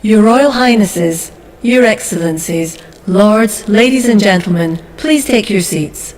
Your Royal Highnesses, Your Excellencies, Lords, ladies and gentlemen, please take your seats.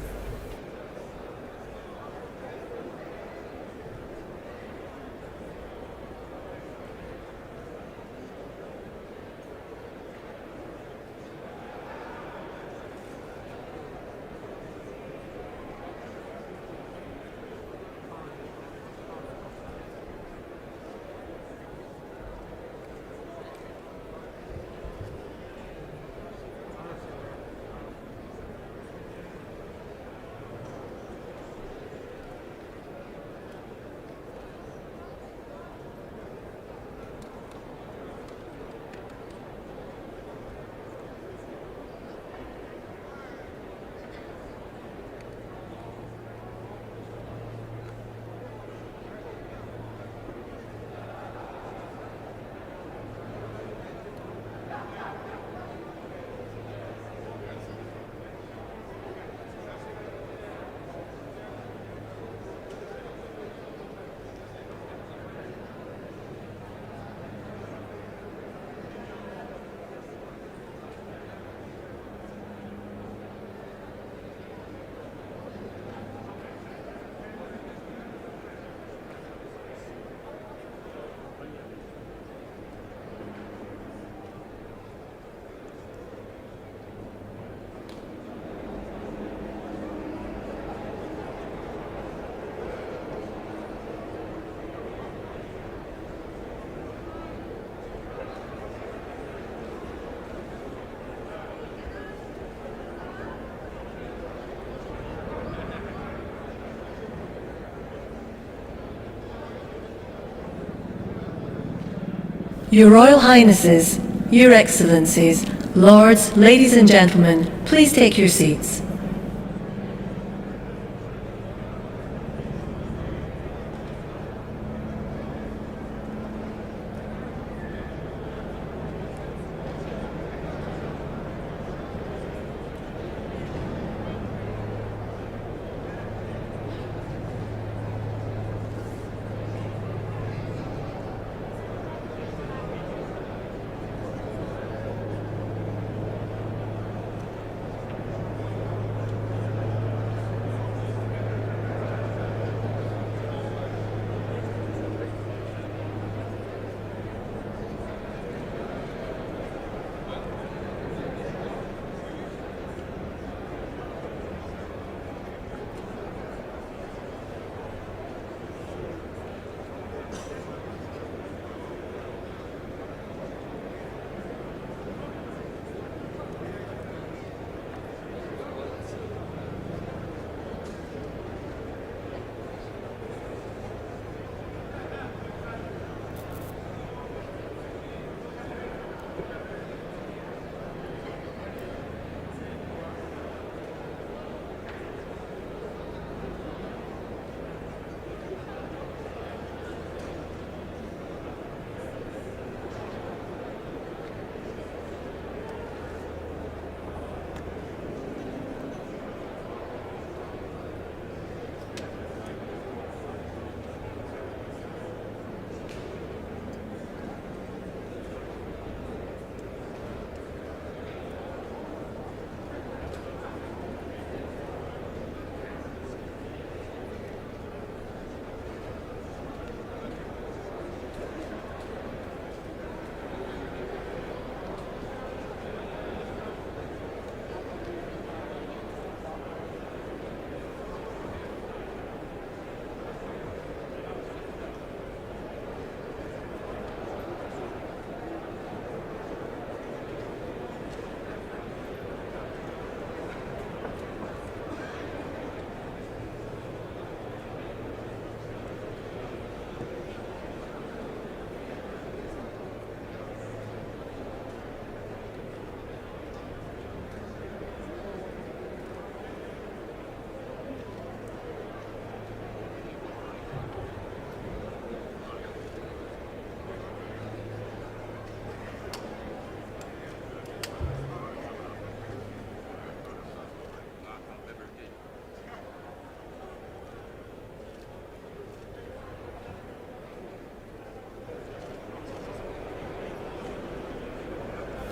Your Royal Highnesses, Your Excellencies, Lords, ladies and gentlemen, please take your seats.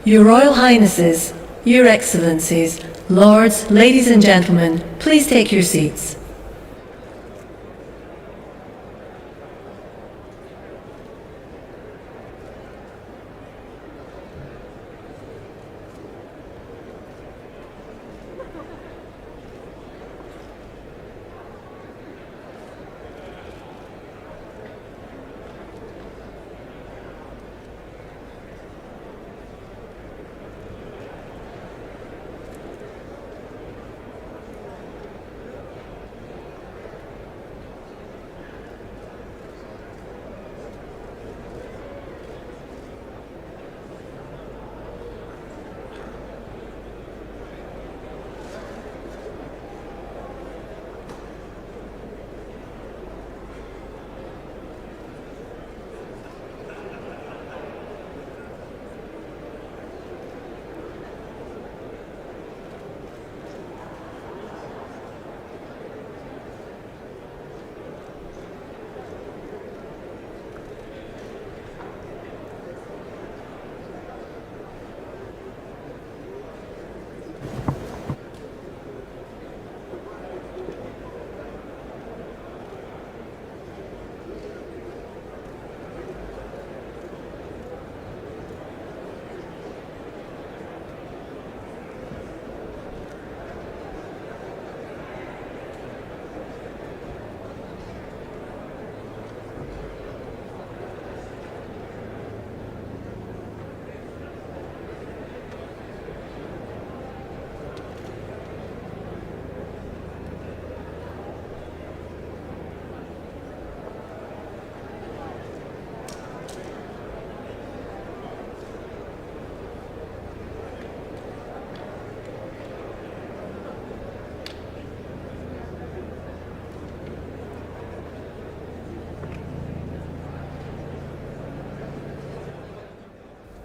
Your Royal Highnesses, Your Excellencies, Lords, ladies and gentlemen, please take your seats.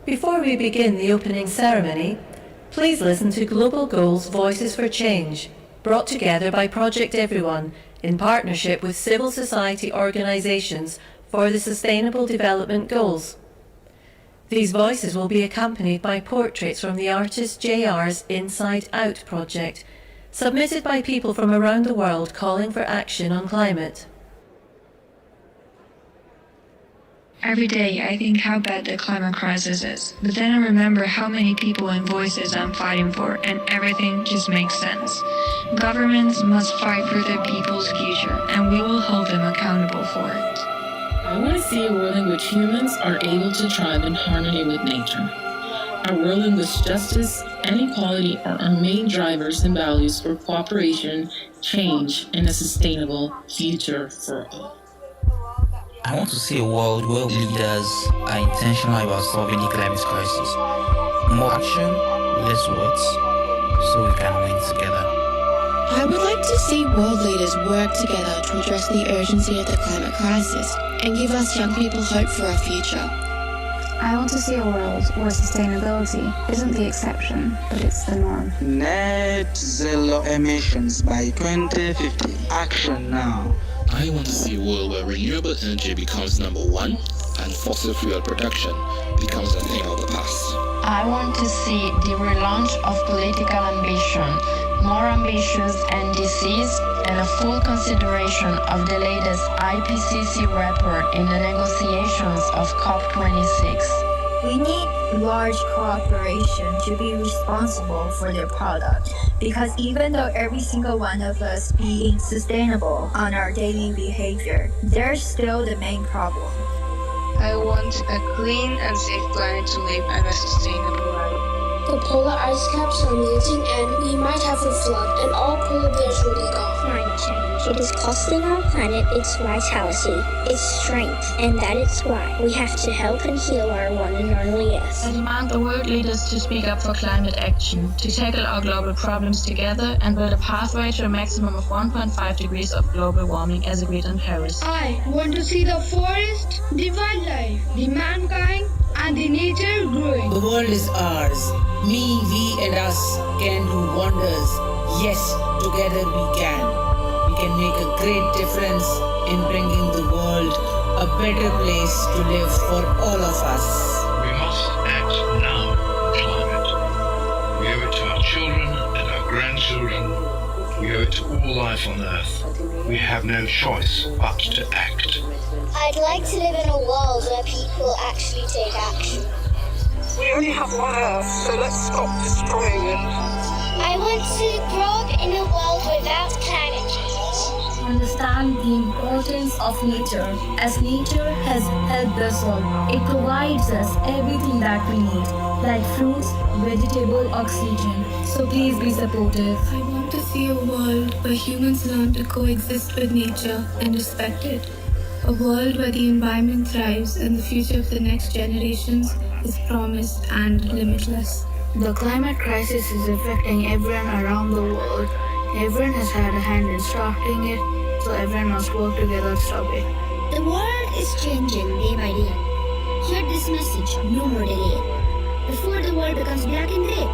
Before we begin the opening ceremony, please listen to Global Goals Voices for Change, brought together by Project Everyone in partnership with civil society organisations for the Sustainable Development Goals. These voices will be accompanied by portraits from the artist JR's Inside Out project, submitted by people from around the world calling for action on climate. Every day I think how bad the climate crisis is, but then I remember how many people and voices I'm fighting for, and everything just makes sense. Governments must fight for their people's future, and we will hold them accountable for it. I want to see a world in which humans are able to thrive in harmony with nature. A world in which justice and equality are our main drivers and values for cooperation, change, and a sustainable future for all. I want to see a world where leaders are intentional about solving the climate crisis. More action, less words, so we can win together. I would like to see world leaders work together to address the urgency of the climate crisis and give us young people hope for our future. I want to see a world where sustainability isn't the exception, but it's the norm. Net zero emissions by 2050. Action now. I want to see a world where renewable energy becomes number one and fossil fuel production becomes a thing of the past. I want to see the relaunch of political ambition, more ambitious NDCs, and a full consideration of the latest IPCC report in the negotiations of COP26. We need large corporations to be responsible for their product, because even though every single one of us being sustainable on our daily behavior, there's still the main problem. I want a clean and safe planet to live and a sustainable life. The polar ice caps are melting and we might have a flood and all polar bears will be gone. Climate change. It is costing our planet its vitality, its strength, and that is why we have to help and heal our one and only yes. I demand the world leaders to speak up for climate action, to tackle our global problems together and build a pathway to a maximum of 1.5 degrees of global warming as agreed in Paris. I want to see the forest, the wildlife, the mankind, and the nature growing. The world is ours. Me, we, and us can do wonders. Yes, together we can. We can make a great difference in bringing the world a better place to live for all of us. We must act now. life on Earth. We have no choice but to act. I'd like to live in a world where people actually take action. We only have one Earth, so let's stop destroying it. I want to grow up in a world without climate change. Understand the importance of nature, as nature has helped us all. It provides us everything that we need, like fruits, vegetable, oxygen. So please be supportive. I want to see a world where humans learn to coexist with nature and respect it. A world where the environment thrives and the future of the next generations is promised and limitless. The climate crisis is affecting everyone around the world. Everyone has had a hand in starting it, so everyone must work together to stop it. The world is changing day by day. Hear this message, no more delay. Before the world becomes black and grey,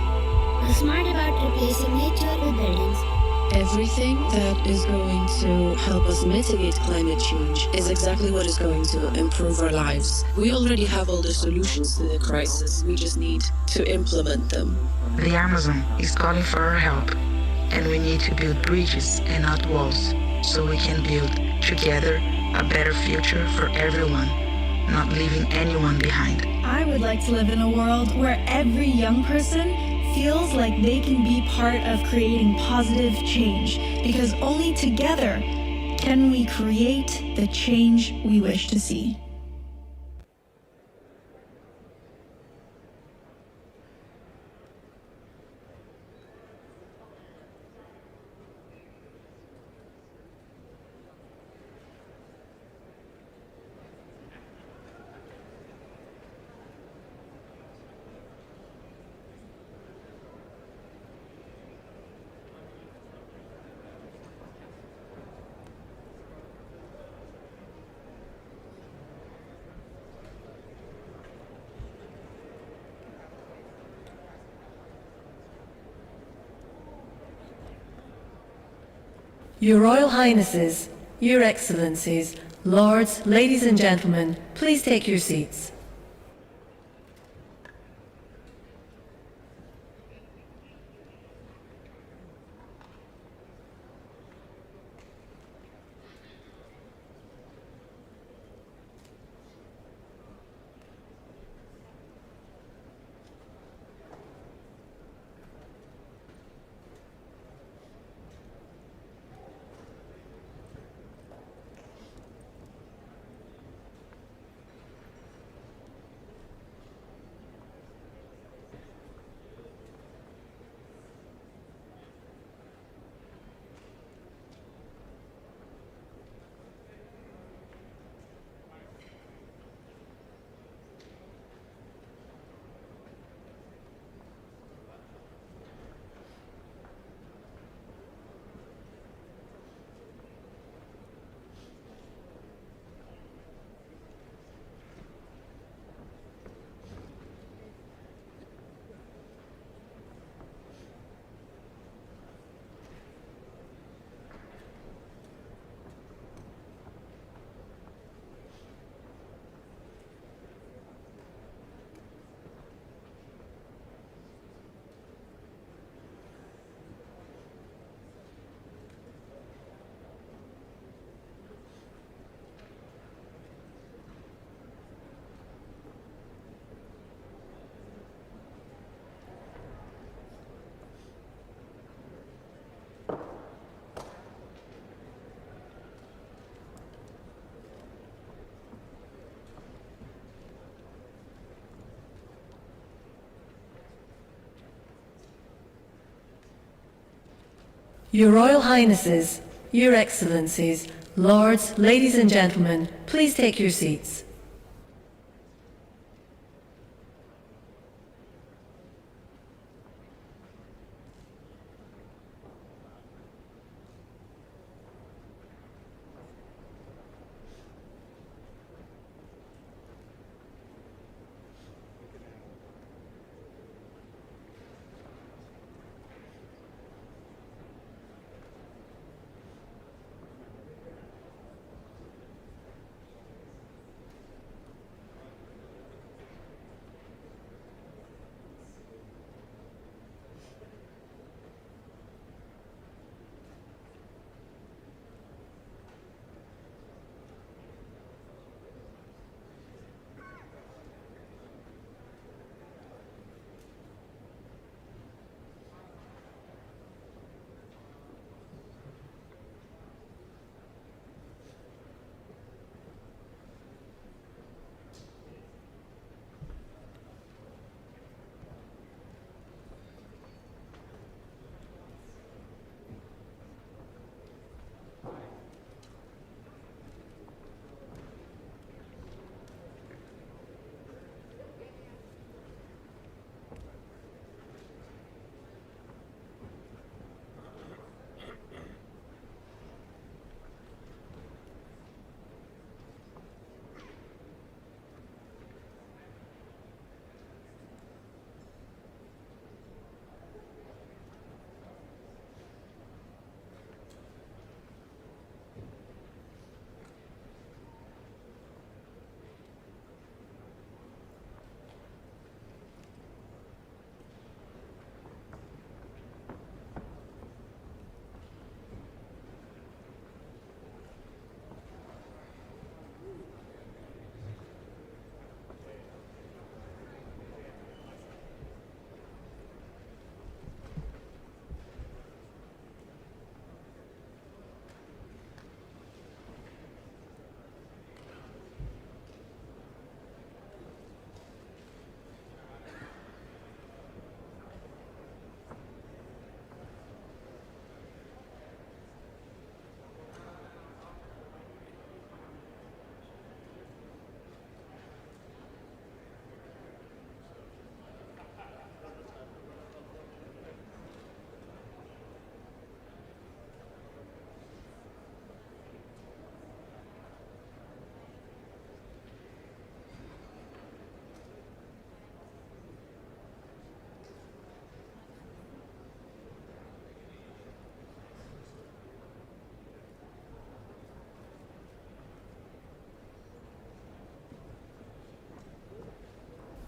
we're smart about replacing nature with buildings. Everything that is going to help us mitigate climate change is exactly what is going to improve our lives. We already have all the solutions to the crisis. We just need to implement them. The Amazon is calling for our help, and we need to build bridges and not walls, so we can build together a better future for everyone, not leaving anyone behind. I would like to live in a world where every young person feels like they can be part of creating positive change, because only together can we create the change we wish to see. Your Royal Highnesses, Your Excellencies, Lords, Ladies and Gentlemen, please take your seats. Your Royal Highnesses, Your Excellencies, Lords, Ladies and Gentlemen, please take your seats.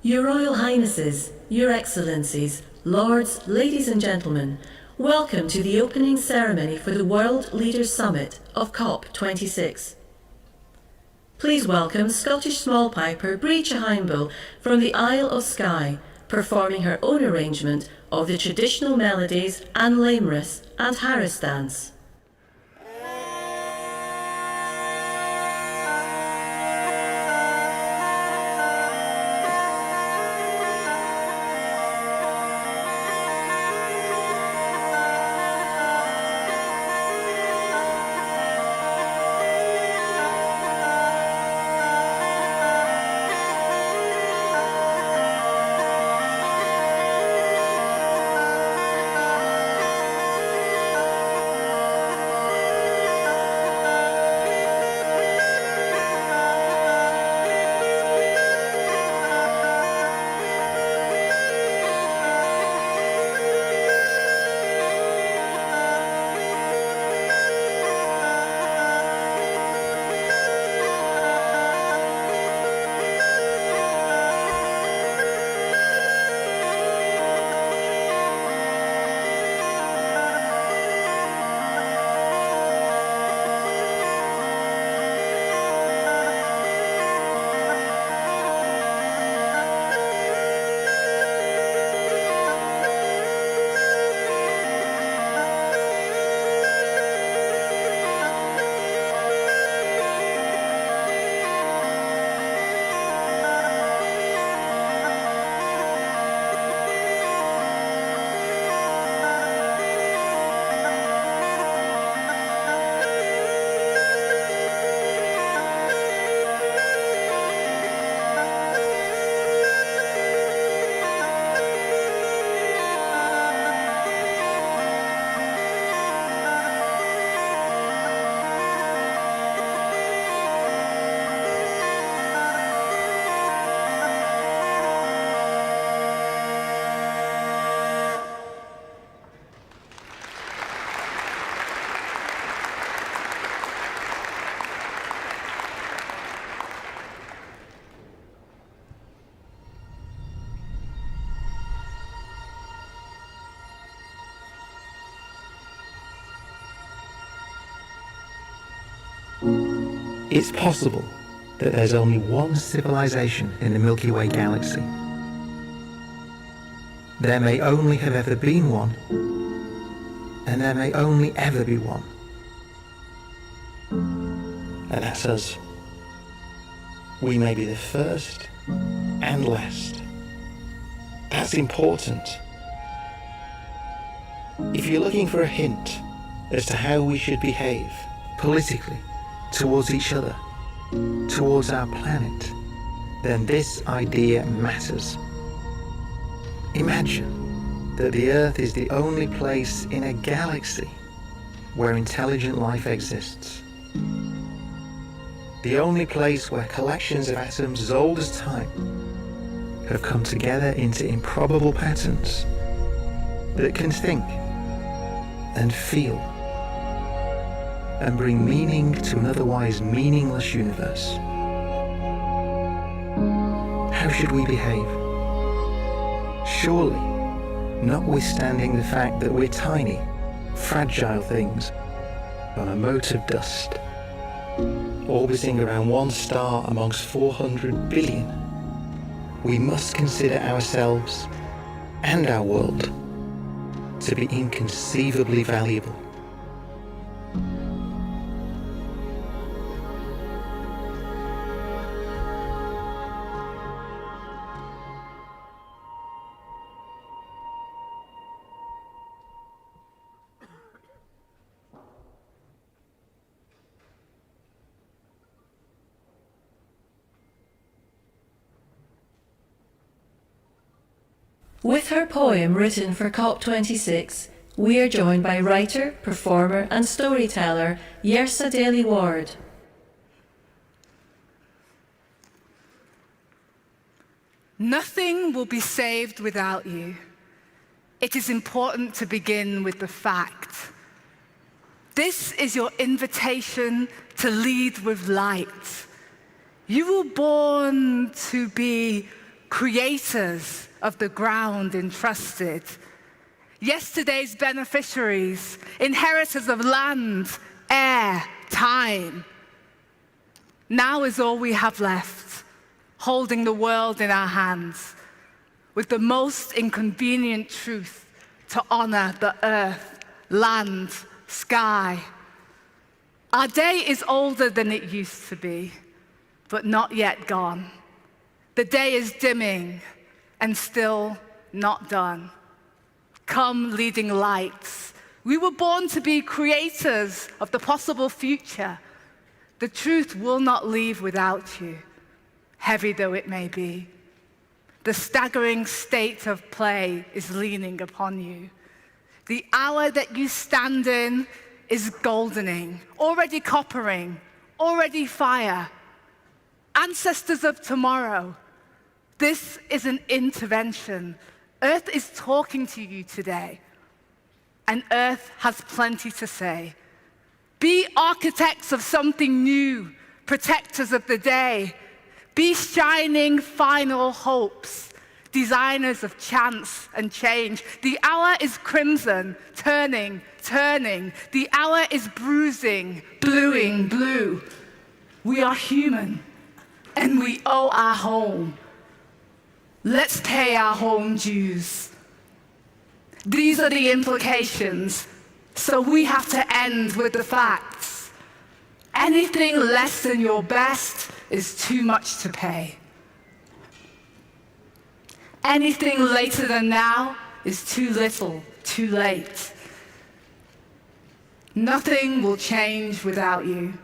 Your Royal Highnesses, Your Excellencies, Lords, Ladies and Gentlemen, welcome to the opening ceremony for the World Leaders Summit of COP26. Please welcome Scottish small piper Brianna Fruean from the Isle of Skye, performing her own arrangement of the traditional melodies An Lamris and Harris dance. It's possible that there's only one civilization in the Milky Way galaxy. There may only have ever been one, and there may only ever be one. And that's us. We may be the first and last. That's important. If you're looking for a hint as to how we should behave politically, towards each other, towards our planet, then this idea matters. Imagine that the Earth is the only place in a galaxy where intelligent life exists. The only place where collections of atoms as old as time have come together into improbable patterns that can think and feel and bring meaning to an otherwise meaningless universe. How should we behave? Surely, notwithstanding the fact that we're tiny, fragile things on a mote of dust, orbiting around one star amongst 400 billion, we must consider ourselves and our world to be inconceivably valuable. With her poem written for COP26, we are joined by writer, performer and storyteller Yersa Daly Ward. Nothing will be saved without you. It is important to begin with the fact. This is your invitation to lead with light. You were born to be creators of the ground entrusted, yesterday's beneficiaries, inheritors of land, air, time. Now is all we have left, holding the world in our hands, with the most inconvenient truth to honor the earth, land, sky. Our day is older than it used to be, but not yet gone. The day is dimming and still not done. Come, leading lights. We were born to be creators of the possible future. The truth will not leave without you, heavy though it may be. The staggering state of play is leaning upon you. The hour that you stand in is goldening, already coppering, already fire. Ancestors of tomorrow, this is an intervention. Earth is talking to you today, and Earth has plenty to say. Be architects of something new, protectors of the day. Be shining final hopes, designers of chance and change. The hour is crimson, turning, turning. The hour is bruising, bluing, blue. We are human, and we owe our home. Let's pay our home dues. These are the implications, so we have to end with the facts. Anything less than your best is too much to pay. Anything later than now is too little, too late. Nothing will change without you.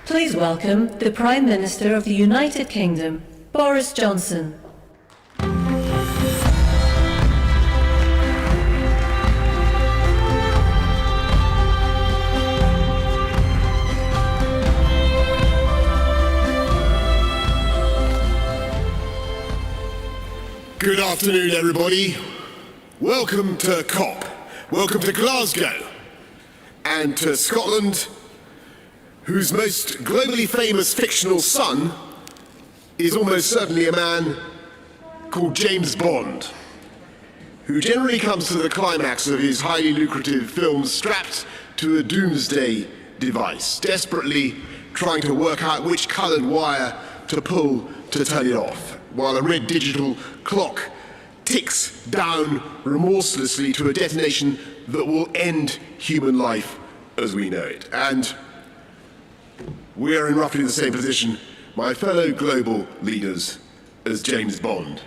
Please welcome the Prime Minister of the United Kingdom, Boris Johnson. Good afternoon, everybody. Welcome to COP. Welcome to Glasgow. And to Scotland, whose most globally famous fictional son is almost certainly a man called James Bond, who generally comes to the climax of his highly lucrative films strapped to a doomsday device, desperately trying to work out which coloured wire to pull to turn it off, while a red digital clock ticks down remorselessly to a detonation that will end human life as we know it. And we are in roughly the same position, my fellow global leaders, as James Bond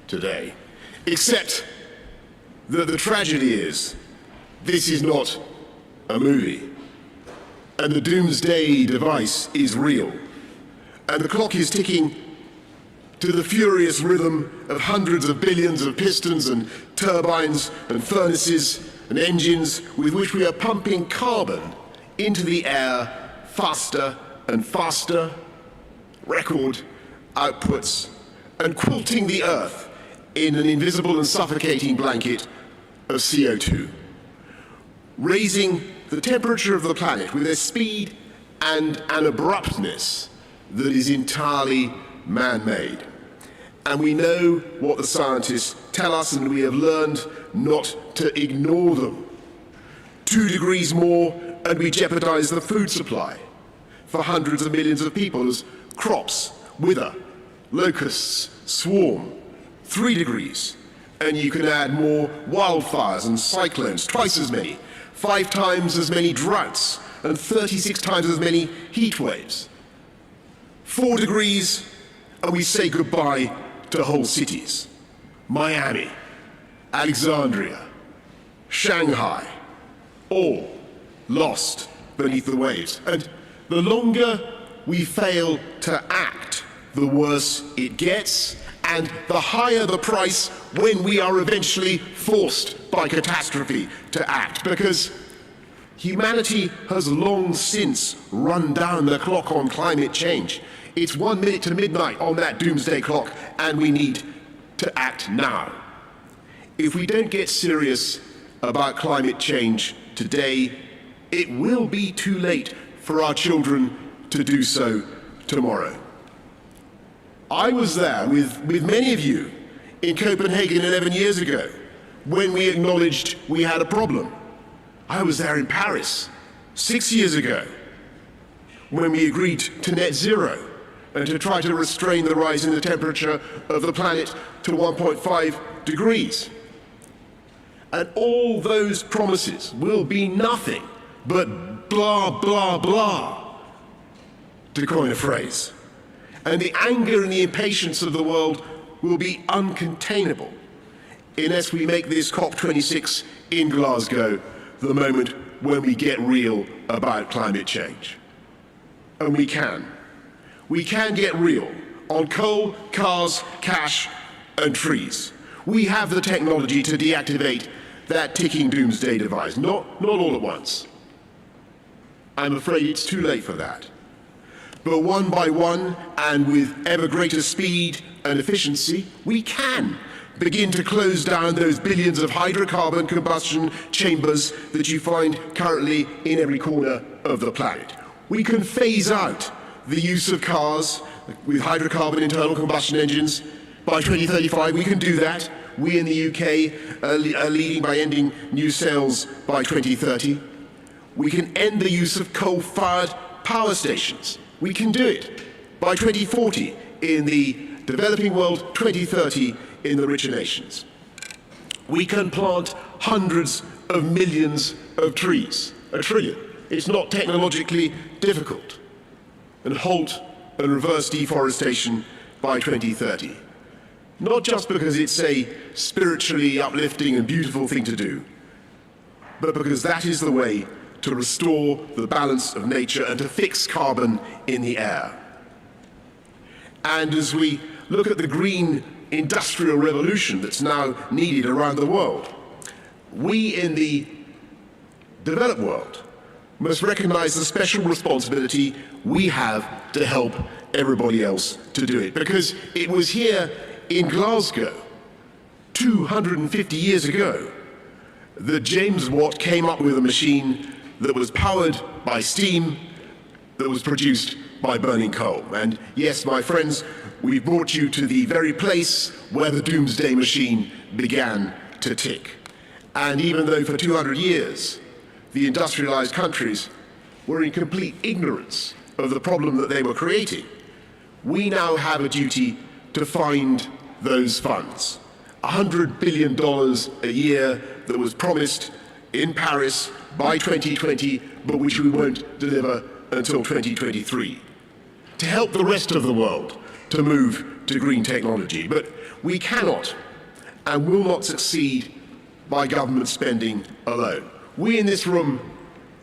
today. Except that the tragedy is, this is not a movie. And the doomsday device is real. And the clock is ticking to the furious rhythm of hundreds of billions of pistons and turbines and furnaces and engines with which we are pumping carbon into the air faster and faster, record outputs, and quilting the earth in an invisible and suffocating blanket of CO2, raising the temperature of the planet with a speed and an abruptness that is entirely man-made. And we know what the scientists tell us, and we have learned not to ignore them. 2 degrees more, and we jeopardize the food supply for hundreds of millions of people as crops wither, locusts swarm. 3 degrees, and you can add more wildfires and cyclones, twice as many, 5 times as many droughts, and 36 times as many heat waves. 4 degrees, and we say goodbye to whole cities. Miami, Alexandria, Shanghai, all lost beneath the waves. And the longer we fail to act, the worse it gets, and the higher the price when we are eventually forced by catastrophe to act. Because humanity has long since run down the clock on climate change. It's 1 minute to midnight on that doomsday clock, and we need to act now. If we don't get serious about climate change today, it will be too late for our children to do so tomorrow. I was there with many of you in Copenhagen 11 years ago when we acknowledged we had a problem. I was there in Paris 6 years ago when we agreed to net zero and to try to restrain the rise in the temperature of the planet to 1.5 degrees. And all those promises will be nothing but blah, blah, blah, to coin a phrase. And the anger and the impatience of the world will be uncontainable unless we make this COP26 in Glasgow the moment when we get real about climate change. And we can. We can get real on coal, cars, cash, and trees. We have the technology to deactivate that ticking doomsday device, not all at once. I'm afraid it's too late for that. But one by one, and with ever greater speed and efficiency, we can begin to close down those billions of hydrocarbon combustion chambers that you find currently in every corner of the planet. We can phase out the use of cars with hydrocarbon internal combustion engines. By 2035, we can do that. We in the UK are leading by ending new sales by 2030. We can end the use of coal-fired power stations. We can do it by 2040 in the developing world, 2030 in the richer nations. We can plant hundreds of millions of trees, 1 trillion. It's not technologically difficult. And halt and reverse deforestation by 2030. Not just because it's a spiritually uplifting and beautiful thing to do, but because that is the way to restore the balance of nature and to fix carbon in the air. And as we look at the green industrial revolution that's now needed around the world, we in the developed world must recognize the special responsibility we have to help everybody else to do it. Because it was here in Glasgow 250 years ago that James Watt came up with a machine that was powered by steam, that was produced by burning coal. And yes, my friends, we brought you to the very place where the doomsday machine began to tick. And even though for 200 years the industrialized countries were in complete ignorance of the problem that they were creating, we now have a duty to find those funds. $100 billion a year that was promised in Paris by 2020, but which we won't deliver until 2023, to help the rest of the world to move to green technology. But we cannot and will not succeed by government spending alone. We in this room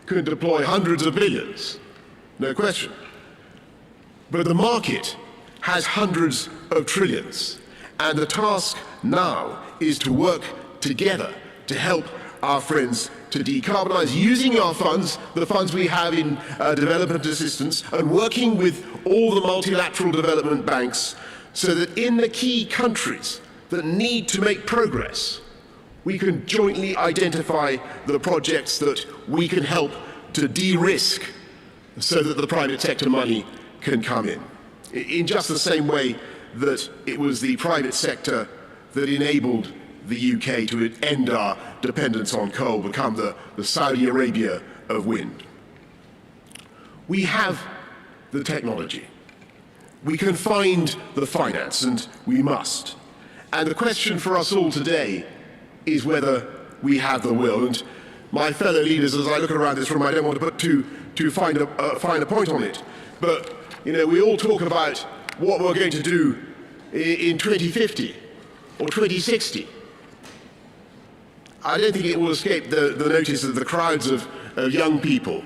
can deploy hundreds of billions, no question. But the market has hundreds of trillions, and the task now is to work together to help our friends to decarbonize, using our funds, the funds we have in development assistance, and working with all the multilateral development banks so that in the key countries that need to make progress, we can jointly identify the projects that we can help to de-risk so that the private sector money can come in just the same way that it was the private sector that enabled the UK to end our dependence on coal, become the Saudi Arabia of wind. We have the technology. We can find the finance, and we must. And the question for us all today is whether we have the will. And my fellow leaders, as I look around this room, I don't want to put too fine a point on it, but we all talk about what we're going to do in 2050 or 2060. I don't think it will escape the notice of the crowds of young people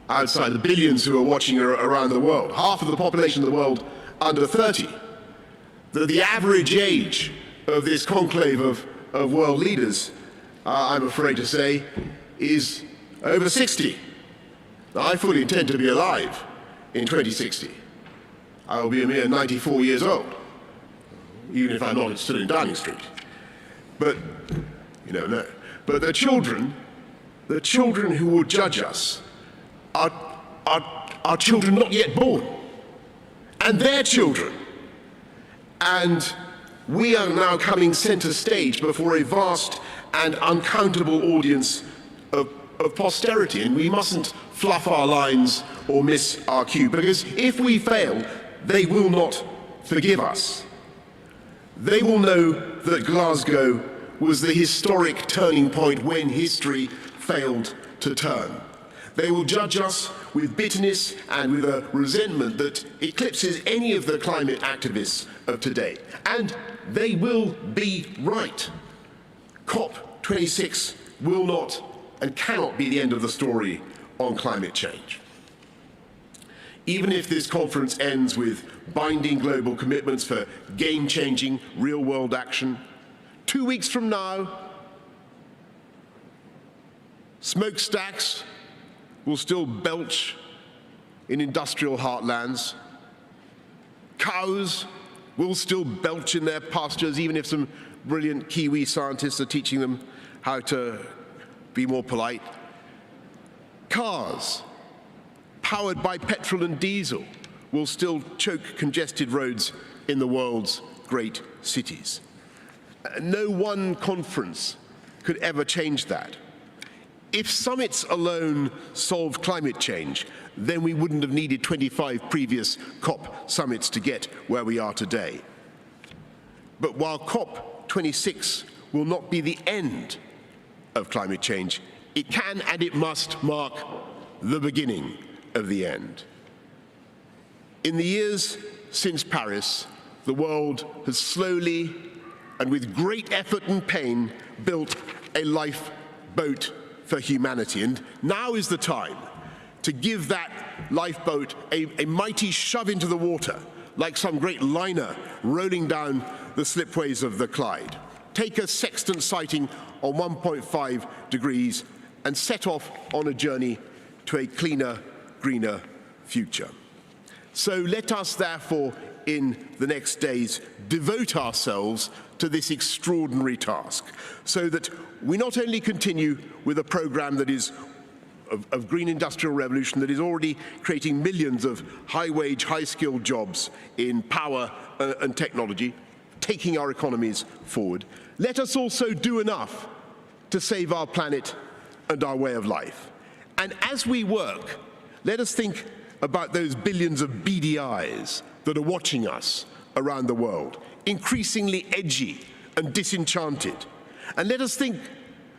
outside, the billions who are watching around the world, half of the population of the world under 30, that the average age of this conclave of world leaders, I'm afraid to say, is over 60. Now, I fully intend to be alive in 2060. I will be a mere 94 years old, even if I'm not still in Downing Street. But, no. But the children who will judge us are children not yet born, and their children. And we are now coming center stage before a vast and uncountable audience of posterity, and we mustn't fluff our lines or miss our cue, because if we fail, they will not forgive us. They will know that Glasgow was the historic turning point when history failed to turn. They will judge us with bitterness and with a resentment that eclipses any of the climate activists of today. And they will be right. COP26 will not and cannot be the end of the story on climate change. Even if this conference ends with binding global commitments for game-changing, real-world action, 2 weeks from now, smokestacks will still belch in industrial heartlands. Cows will still belch in their pastures, even if some brilliant Kiwi scientists are teaching them how to be more polite. Cars, powered by petrol and diesel, will still choke congested roads in the world's great cities. No one conference could ever change that. If summits alone solved climate change, then we wouldn't have needed 25 previous COP summits to get where we are today. But while COP26 will not be the end of climate change, it can and it must mark the beginning of the end. In the years since Paris, the world has slowly and with great effort and pain built a lifeboat for humanity. And now is the time to give that lifeboat a mighty shove into the water, like some great liner rolling down the slipways of the Clyde. Take a sextant sighting on 1.5 degrees and set off on a journey to a cleaner, greener future. So let us therefore, in the next days, devote ourselves to this extraordinary task, so that we not only continue with a program that is of green industrial revolution that is already creating millions of high-wage, high-skilled jobs in power and technology, taking our economies forward. Let us also do enough to save our planet and our way of life. And as we work, let us think about those billions of beady eyes that are watching us around the world, increasingly edgy and disenchanted. And let us think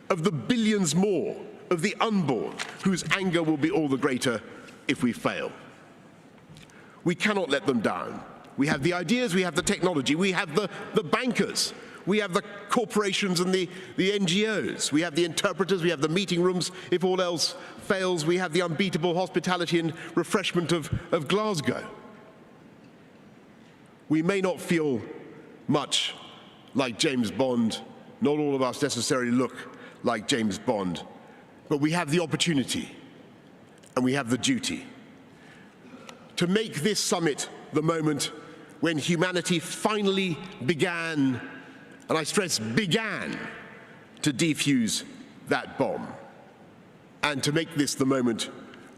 of the billions more of the unborn, whose anger will be all the greater if we fail. We cannot let them down. We have the ideas, we have the technology, we have the bankers, we have the corporations and the NGOs, we have the interpreters, we have the meeting rooms. If all else fails, we have the unbeatable hospitality and refreshment of Glasgow. We may not feel much like James Bond, not all of us necessarily look like James Bond, but we have the opportunity and we have the duty to make this summit the moment when humanity finally began, and I stress began, to defuse that bomb, and to make this the moment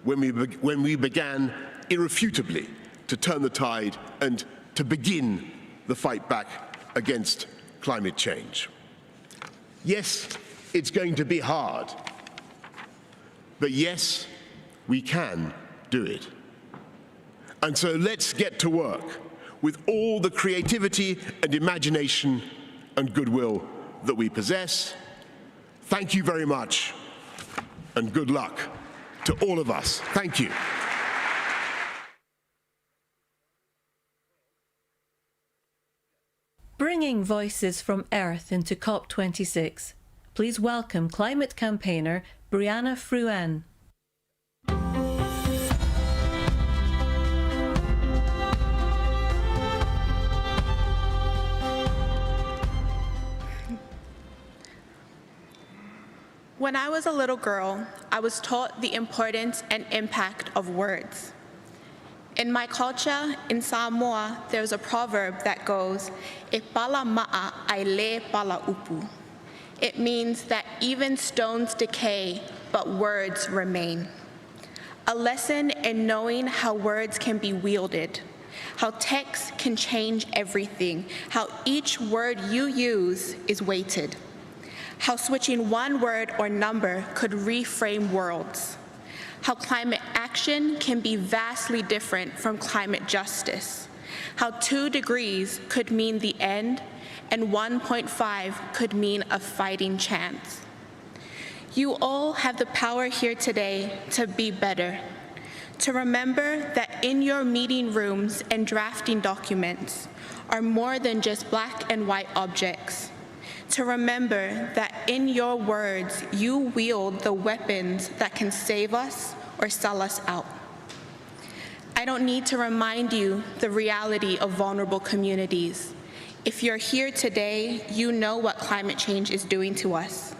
when we began irrefutably to turn the tide and to begin the fight back against climate change. Yes, it's going to be hard, but yes, we can do it. And so let's get to work with all the creativity and imagination and goodwill that we possess. Thank you very much, and good luck to all of us. Thank you. Bringing voices from Earth into COP26, please welcome climate campaigner Brianna Fruean. When I was a little girl, I was taught the importance and impact of words. In my culture, in Samoa, there's a proverb that goes, "E pala ma'a ai le pala upu," It means that even stones decay, but words remain. A lesson in knowing how words can be wielded, how text can change everything, how each word you use is weighted, how switching one word or number could reframe worlds, how climate action can be vastly different from climate justice, how 2 degrees could mean the end and 1.5 could mean a fighting chance. You all have the power here today to be better, to remember that in your meeting rooms and drafting documents are more than just black and white objects, to remember that in your words you wield the weapons that can save us or sell us out. I don't need to remind you the reality of vulnerable communities. If you're here today, you know what climate change is doing to us.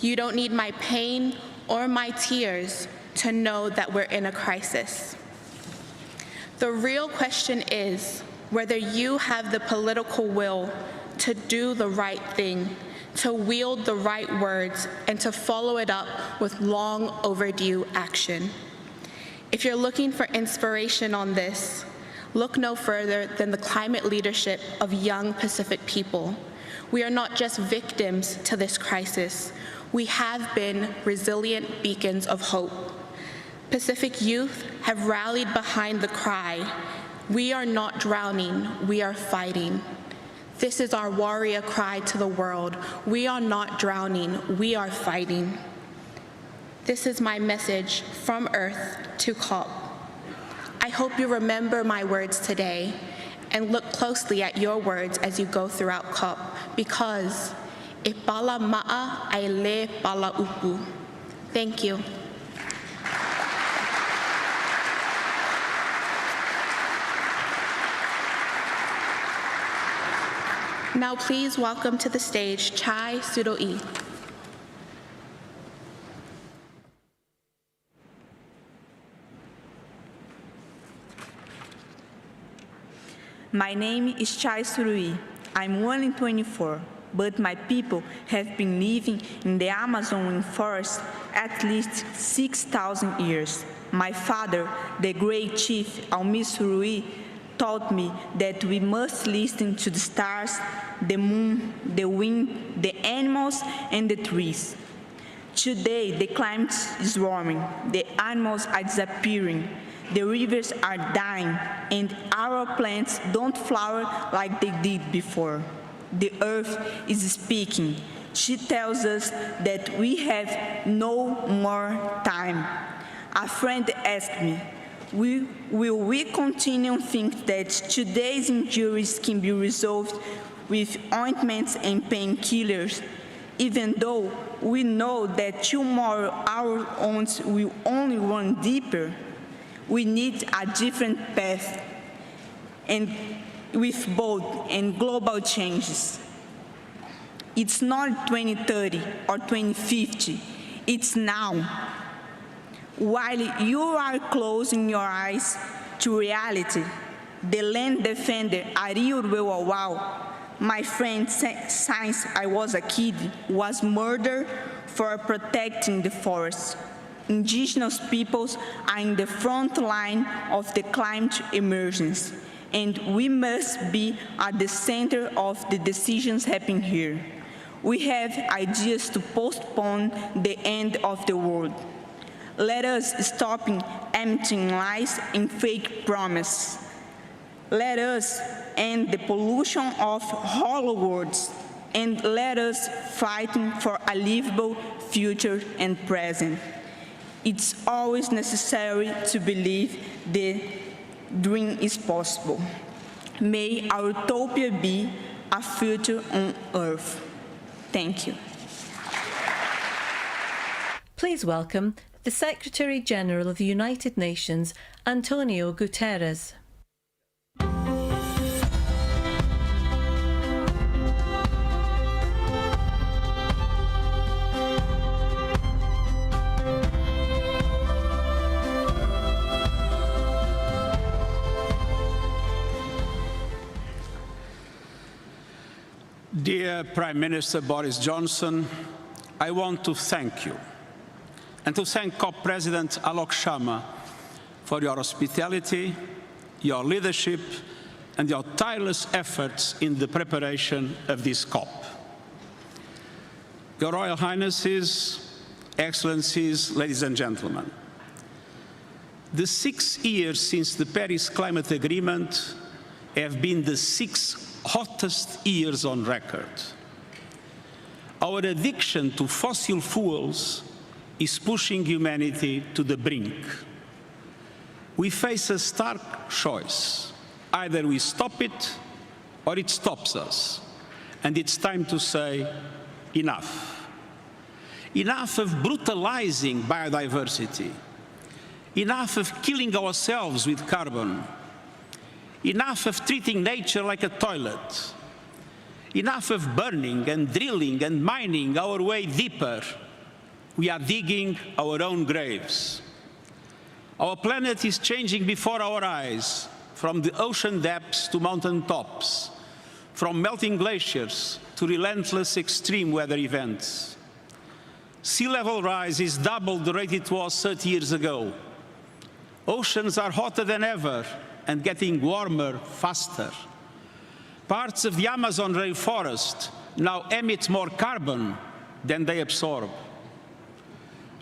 You don't need my pain or my tears to know that we're in a crisis. The real question is whether you have the political will to do the right thing, to wield the right words, and to follow it up with long overdue action. If you're looking for inspiration on this, look no further than the climate leadership of young Pacific people. We are not just victims to this crisis. We have been resilient beacons of hope. Pacific youth have rallied behind the cry, "We are not drowning, we are fighting." This is our warrior cry to the world. We are not drowning, we are fighting. This is my message from Earth to COP. I hope you remember my words today and look closely at your words as you go throughout COP, because e pala ma'a ai le pala upu. Thank you. Now please welcome to the stage Chai Sudoi. My name is Chai Surui. I'm only 24, but my people have been living in the Amazon rainforest at least 6,000 years. My father, the great chief Almi Surui, taught me that we must listen to the stars, the moon, the wind, the animals, and the trees. Today, the climate is warming, the animals are disappearing, the rivers are dying, and our plants don't flower like they did before. The earth is speaking. She tells us that we have no more time. A friend asked me, will we continue to think that today's injuries can be resolved with ointments and painkillers, even though we know that tomorrow our wounds will only run deeper? We need a different path, and with bold and global changes. It's not 2030 or 2050, it's now. While you are closing your eyes to reality, the land defender Ariurwe Wawau, my friend since I was a kid, was murdered for protecting the forest. Indigenous peoples are in the front line of the climate emergency, and we must be at the center of the decisions happening here. We have ideas to postpone the end of the world. Let us stop emptying lies and fake promises. Let us end the pollution of hollow words, and let us fight for a livable future and present. It's always necessary to believe the dream is possible. May our utopia be a future on Earth. Thank you. Please welcome the Secretary General of the United Nations, Antonio Guterres. Dear Prime Minister Boris Johnson, I want to thank you and to thank COP President Alok Sharma for your hospitality, your leadership and your tireless efforts in the preparation of this COP. Your Royal Highnesses, Excellencies, ladies and gentlemen, the 6 years since the Paris Climate Agreement have been the 6 hottest years on record. Our addiction to fossil fuels is pushing humanity to the brink. We face a stark choice. Either we stop it or it stops us. And it's time to say, enough. Enough of brutalizing biodiversity. Enough of killing ourselves with carbon. Enough of treating nature like a toilet. Enough of burning and drilling and mining our way deeper. We are digging our own graves. Our planet is changing before our eyes, from the ocean depths to mountain tops, from melting glaciers to relentless extreme weather events. Sea level rise is double the rate it was 30 years ago. Oceans are hotter than ever and getting warmer faster. Parts of the Amazon rainforest now emit more carbon than they absorb.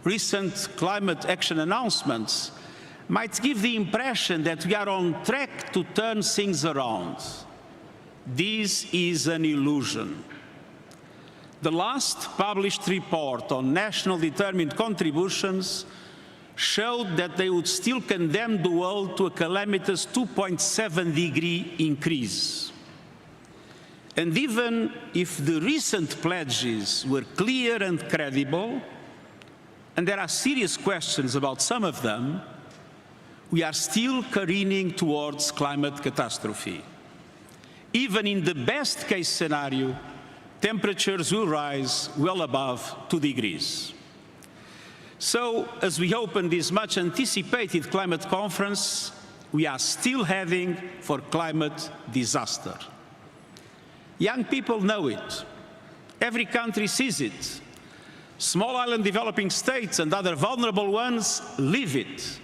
Recent climate action announcements might give the impression that we are on track to turn things around. This is an illusion. The last published report on national determined contributions showed that they would still condemn the world to a calamitous 2.7-degree increase. And even if the recent pledges were clear and credible, and there are serious questions about some of them, we are still careening towards climate catastrophe. Even in the best-case scenario, temperatures will rise well above 2 degrees. So, as we open this much-anticipated climate conference, we are still heading for climate disaster. Young people know it. Every country sees it. Small island developing states and other vulnerable ones live it.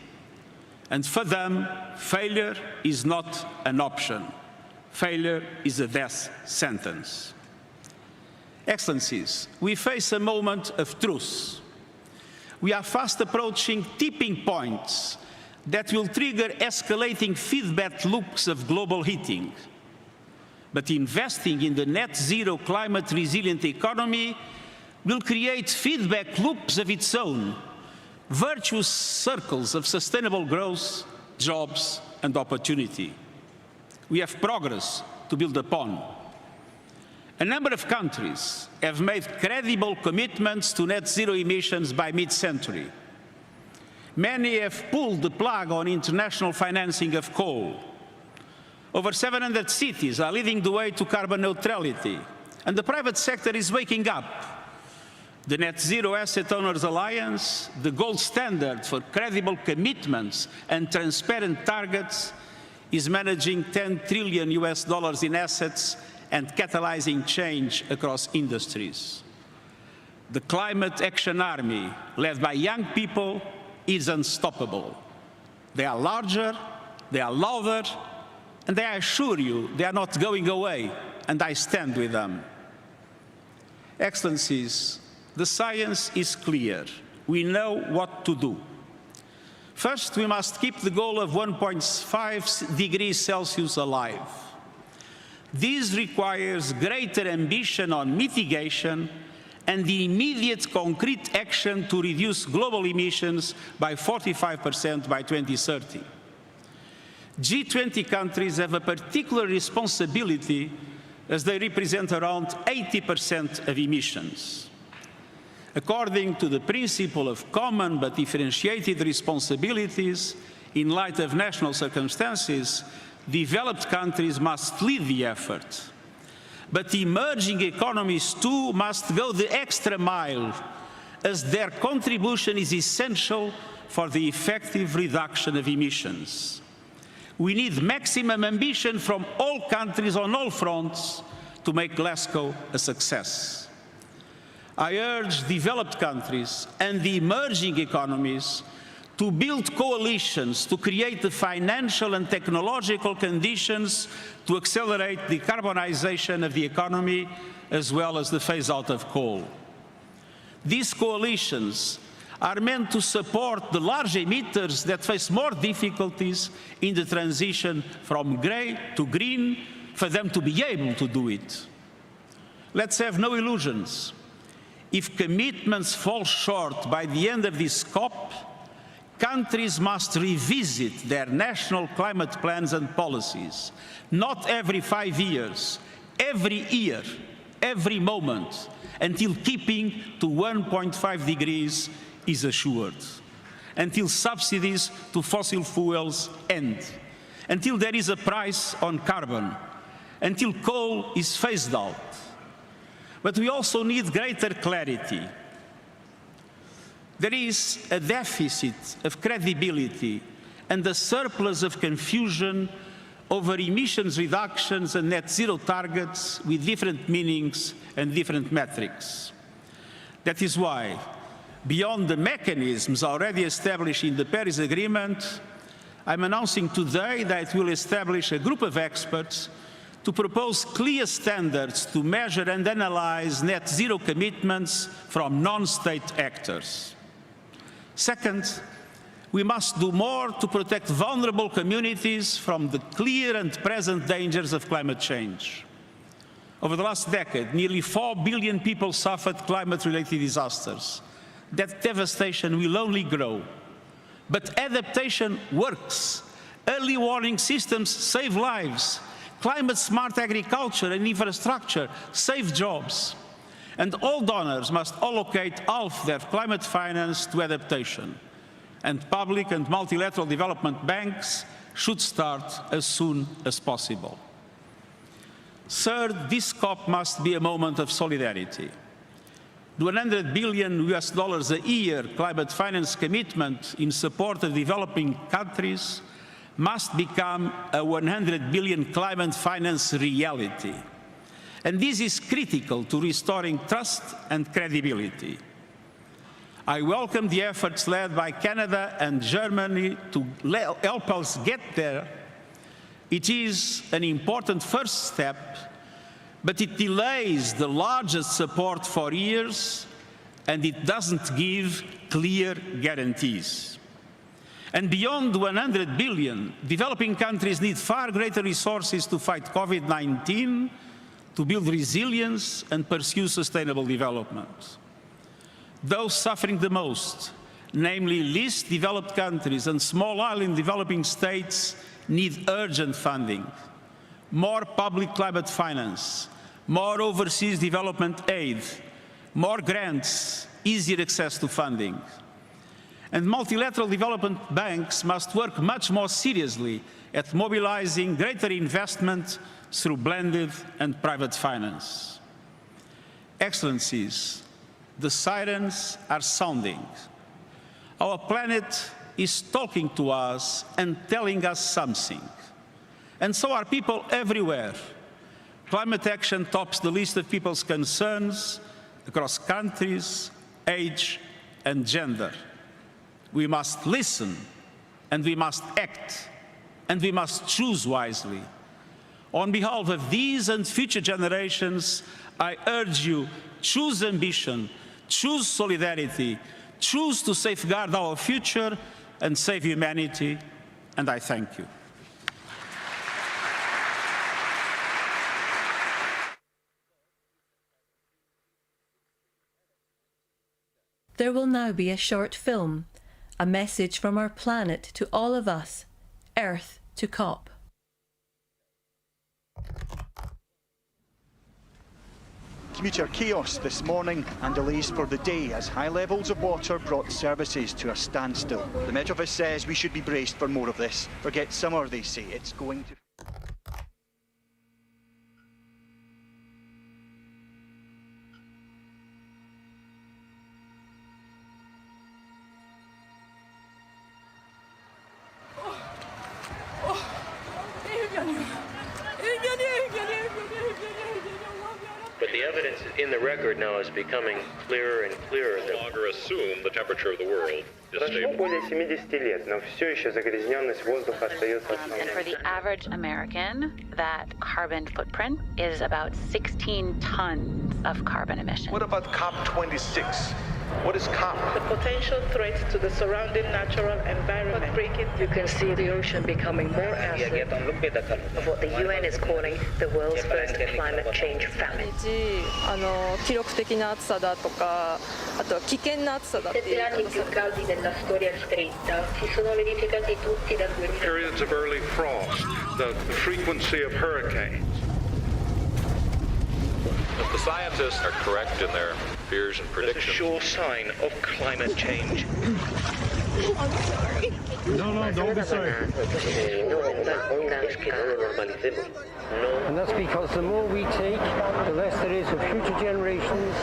And for them, failure is not an option. Failure is a death sentence. Excellencies, we face a moment of truth. We are fast approaching tipping points that will trigger escalating feedback loops of global heating. But investing in the net zero climate resilient economy will create feedback loops of its own, virtuous circles of sustainable growth, jobs, and opportunity. We have progress to build upon. A number of countries have made credible commitments to net zero emissions by mid-century. Many have pulled the plug on international financing of coal. Over 700 cities are leading the way to carbon neutrality, and the private sector is waking up. The Net Zero Asset Owners Alliance, the gold standard for credible commitments and transparent targets, is managing $10 trillion in assets and catalyzing change across industries. The Climate Action Army, led by young people, is unstoppable. They are larger, they are louder, and I assure you, they are not going away, and I stand with them. Excellencies, the science is clear. We know what to do. First, we must keep the goal of 1.5 degrees Celsius alive. This requires greater ambition on mitigation and the immediate concrete action to reduce global emissions by 45% by 2030. G20 countries have a particular responsibility as they represent around 80% of emissions. According to the principle of common but differentiated responsibilities, in light of national circumstances, developed countries must lead the effort. But emerging economies too must go the extra mile, as their contribution is essential for the effective reduction of emissions. We need maximum ambition from all countries on all fronts to make Glasgow a success. I urge developed countries and the emerging economies to build coalitions to create the financial and technological conditions to accelerate the decarbonization of the economy as well as the phase-out of coal. These coalitions are meant to support the large emitters that face more difficulties in the transition from grey to green, for them to be able to do it. Let's have no illusions. If commitments fall short by the end of this COP, countries must revisit their national climate plans and policies, not every 5 years, every year, every moment, until keeping to 1.5 degrees is assured, until subsidies to fossil fuels end, until there is a price on carbon, until coal is phased out. But we also need greater clarity. There is a deficit of credibility and a surplus of confusion over emissions reductions and net zero targets with different meanings and different metrics. That is why, beyond the mechanisms already established in the Paris Agreement, I'm announcing today that we'll establish a group of experts to propose clear standards to measure and analyze net zero commitments from non-state actors. Second, we must do more to protect vulnerable communities from the clear and present dangers of climate change. Over the last decade, nearly 4 billion people suffered climate-related disasters. That devastation will only grow. But adaptation works. Early warning systems save lives. Climate-smart agriculture and infrastructure save jobs. And all donors must allocate half their climate finance to adaptation. And public and multilateral development banks should start as soon as possible. Third, this COP must be a moment of solidarity. The $100 billion a year climate finance commitment in support of developing countries must become a 100 billion climate finance reality. And this is critical to restoring trust and credibility. I welcome the efforts led by Canada and Germany to help us get there. It is an important first step, but it delays the largest support for years, and it doesn't give clear guarantees. And beyond 100 billion, developing countries need far greater resources to fight COVID-19, to build resilience and pursue sustainable development. Those suffering the most, namely least developed countries and small island developing states, need urgent funding, more public climate finance, more overseas development aid, more grants, easier access to funding. And multilateral development banks must work much more seriously at mobilizing greater investment through blended and private finance. Excellencies, the sirens are sounding. Our planet is talking to us and telling us something. And so are people everywhere. Climate action tops the list of people's concerns across countries, age, and gender. We must listen, and we must act, and we must choose wisely. On behalf of these and future generations, I urge you, choose ambition, choose solidarity, choose to safeguard our future and save humanity, and I thank you. There will now be a short film, a message from our planet to all of us, Earth to COP. Commuter chaos this morning and delays for the day as high levels of water brought services to a standstill. The Met Office says we should be braced for more of this. Forget summer, they say. It's going to... record now is becoming clearer and clearer. No longer assume the temperature of the world is stable. более 70 лет, но все еще загрязненность воздуха остается основной. And for the average American, that carbon footprint is about 16 tons of carbon emissions. What about COP26? What is COP? The potential threats to the surrounding natural environment. You can see the ocean becoming more acid of what the UN is calling the world's first climate change famine. 記録的な暑さだとか、あとは危険な暑さだっていう。 Periods of early frost, the frequency of hurricanes. If the scientists are correct in their fears and predictions, It's a sure sign of climate change. I'm sorry. No, don't be sorry. And that's because the more we take, the less there is for future generations.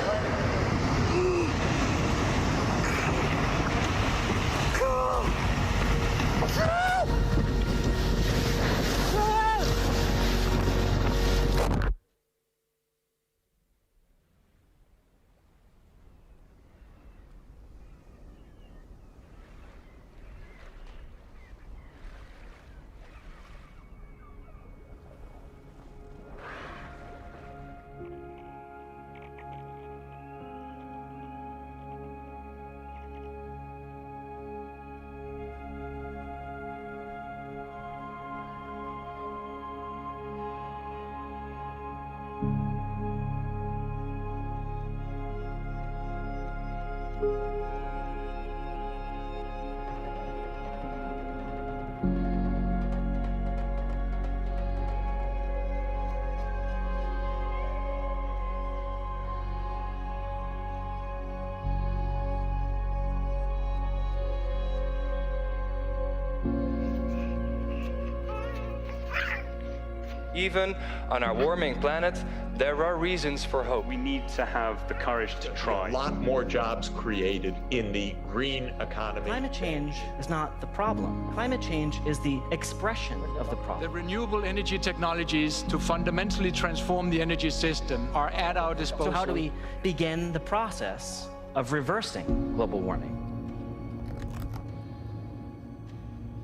Even on our warming planet, there are reasons for hope. We need to have the courage to try. A lot more jobs created in the green economy. Climate change is not the problem. Climate change is the expression of the problem. The renewable energy technologies to fundamentally transform the energy system are at our disposal. So how do we begin the process of reversing global warming?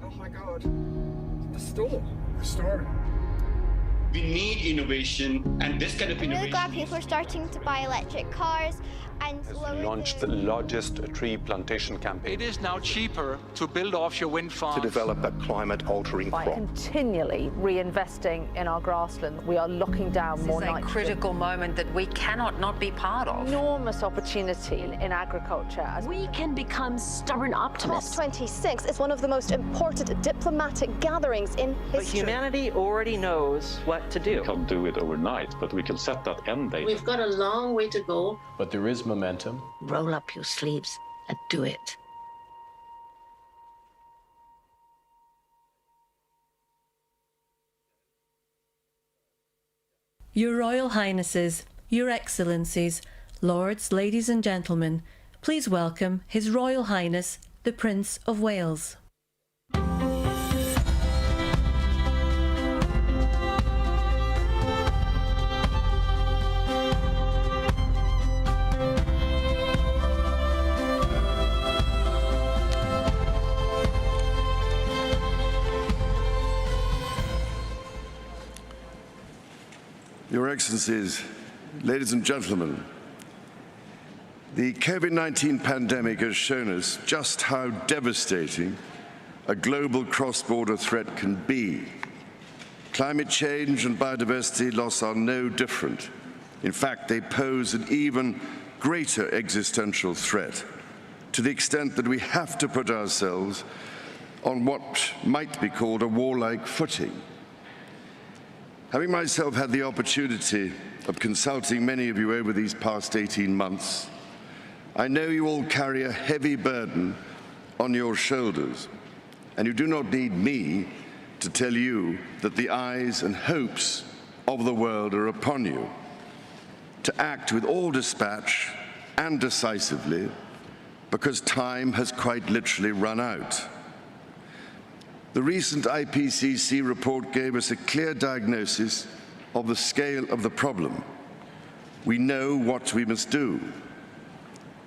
Oh my God, the storm. We need innovation, and this kind of innovation. I'm really glad people are starting to buy electric cars and launched the largest tree plantation campaign. It is now cheaper to build offshore wind farms. To develop a climate-altering crop. By continually reinvesting in our grassland, we are locking down more nitrogen. This is a critical moment that we cannot not be part of. Enormous opportunity in agriculture. We can become stubborn optimists. COP26 is one of the most important diplomatic gatherings in history. But humanity already knows what to do. We can't do it overnight, but we can set that end date. We've got a long way to go. But there is momentum. Roll up your sleeves and do it. Your Royal Highnesses, Your Excellencies, Lords, Ladies and Gentlemen, please welcome His Royal Highness, the Prince of Wales. Your Excellencies, ladies and gentlemen, the COVID-19 pandemic has shown us just how devastating a global cross-border threat can be. Climate change and biodiversity loss are no different. In fact, they pose an even greater existential threat, to the extent that we have to put ourselves on what might be called a warlike footing. Having myself had the opportunity of consulting many of you over these past 18 months, I know you all carry a heavy burden on your shoulders, and you do not need me to tell you that the eyes and hopes of the world are upon you, to act with all dispatch and decisively, because time has quite literally run out. The recent IPCC report gave us a clear diagnosis of the scale of the problem. We know what we must do.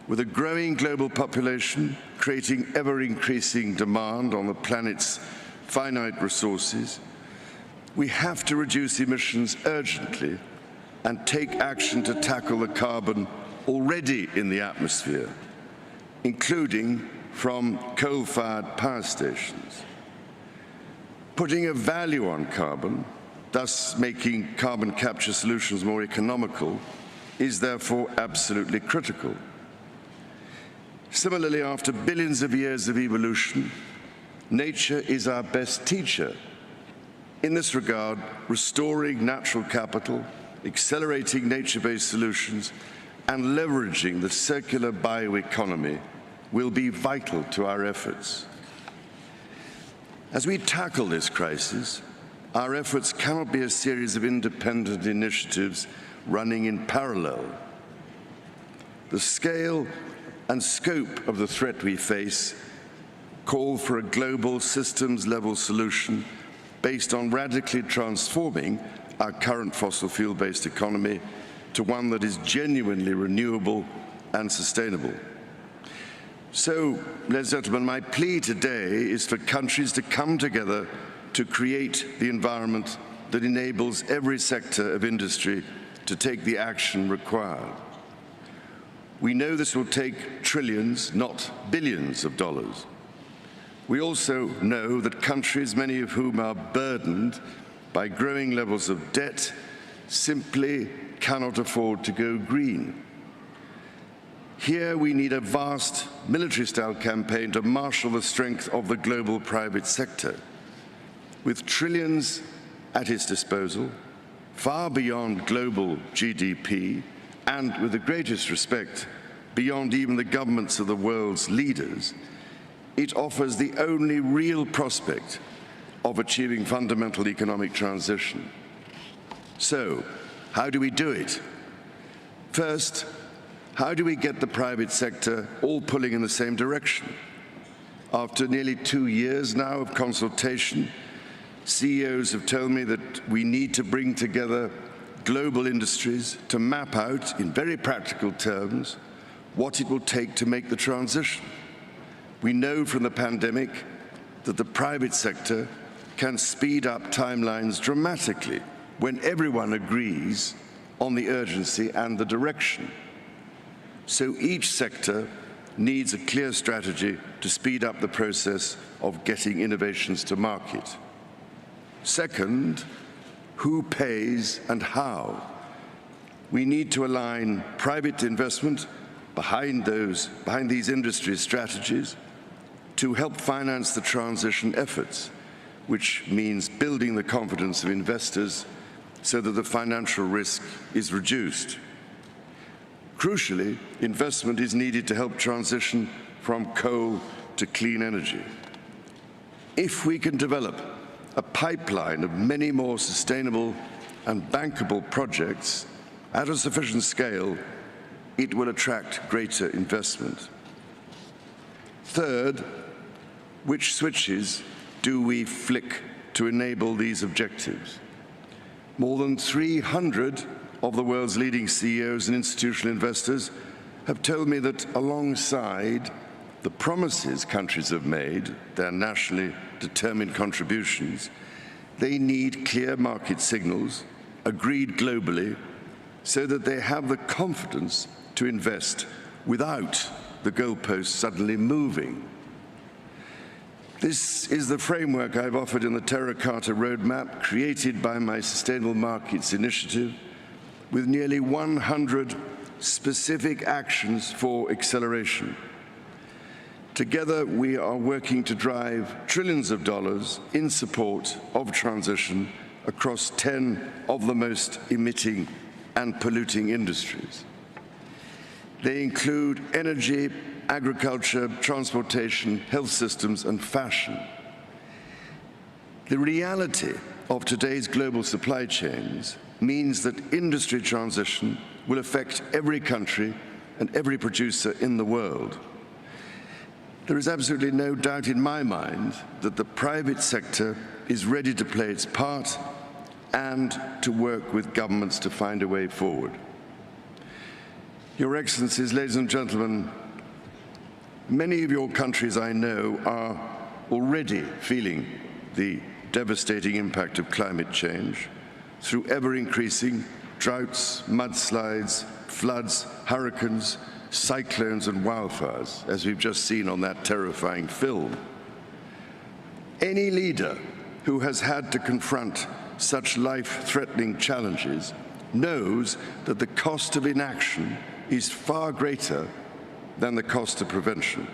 With a growing global population creating ever-increasing demand on the planet's finite resources, we have to reduce emissions urgently and take action to tackle the carbon already in the atmosphere, including from coal-fired power stations. Putting a value on carbon, thus making carbon capture solutions more economical, is therefore absolutely critical. Similarly, after billions of years of evolution, nature is our best teacher. In this regard, restoring natural capital, accelerating nature-based solutions, and leveraging the circular bioeconomy will be vital to our efforts. As we tackle this crisis, our efforts cannot be a series of independent initiatives running in parallel. The scale and scope of the threat we face call for a global systems-level solution based on radically transforming our current fossil fuel-based economy to one that is genuinely renewable and sustainable. So, ladies and gentlemen, my plea today is for countries to come together to create the environment that enables every sector of industry to take the action required. We know this will take trillions, not billions of dollars. We also know that countries, many of whom are burdened by growing levels of debt, simply cannot afford to go green. Here we need a vast military-style campaign to marshal the strength of the global private sector. With trillions at its disposal, far beyond global GDP, and with the greatest respect, beyond even the governments of the world's leaders, it offers the only real prospect of achieving fundamental economic transition. So, how do we do it? First, how do we get the private sector all pulling in the same direction? After nearly 2 years now of consultation, CEOs have told me that we need to bring together global industries to map out, in very practical terms, what it will take to make the transition. We know from the pandemic that the private sector can speed up timelines dramatically when everyone agrees on the urgency and the direction. So each sector needs a clear strategy to speed up the process of getting innovations to market. Second, who pays and how? We need to align private investment behind these industry strategies to help finance the transition efforts, which means building the confidence of investors so that the financial risk is reduced. Crucially, investment is needed to help transition from coal to clean energy. If we can develop a pipeline of many more sustainable and bankable projects at a sufficient scale, it will attract greater investment. Third, which switches do we flick to enable these objectives? More than 300 of the world's leading CEOs and institutional investors have told me that alongside the promises countries have made, their nationally determined contributions, they need clear market signals, agreed globally, so that they have the confidence to invest without the goalposts suddenly moving. This is the framework I've offered in the Terracotta Roadmap, created by my Sustainable Markets Initiative, with nearly 100 specific actions for acceleration. Together, we are working to drive trillions of dollars in support of transition across 10 of the most emitting and polluting industries. They include energy, agriculture, transportation, health systems, and fashion. The reality of today's global supply chains means that industry transition will affect every country and every producer in the world. There is absolutely no doubt in my mind that the private sector is ready to play its part and to work with governments to find a way forward. Your Excellencies, ladies and gentlemen, many of your countries I know are already feeling the devastating impact of climate change through ever-increasing droughts, mudslides, floods, hurricanes, cyclones and wildfires, as we've just seen on that terrifying film. Any leader who has had to confront such life-threatening challenges knows that the cost of inaction is far greater than the cost of prevention.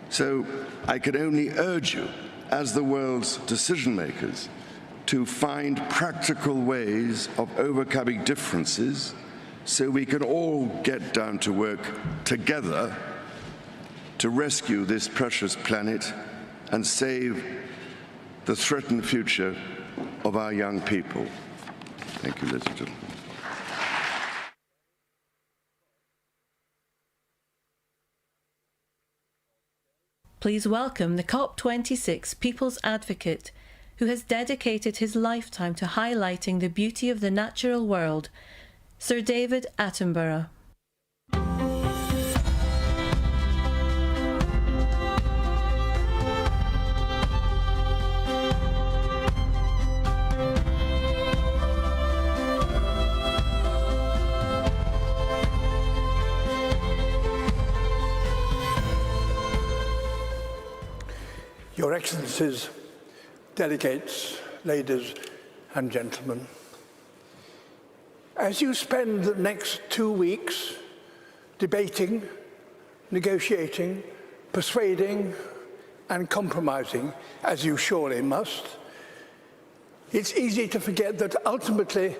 So I can only urge you, as the world's decision makers, to find practical ways of overcoming differences so we can all get down to work together to rescue this precious planet and save the threatened future of our young people. Thank you, ladies and gentlemen. Please welcome the COP26 People's Advocate, who has dedicated his lifetime to highlighting the beauty of the natural world, Sir David Attenborough. Your Excellencies, delegates, ladies and gentlemen, as you spend the next 2 weeks debating, negotiating, persuading and compromising, as you surely must, it's easy to forget that ultimately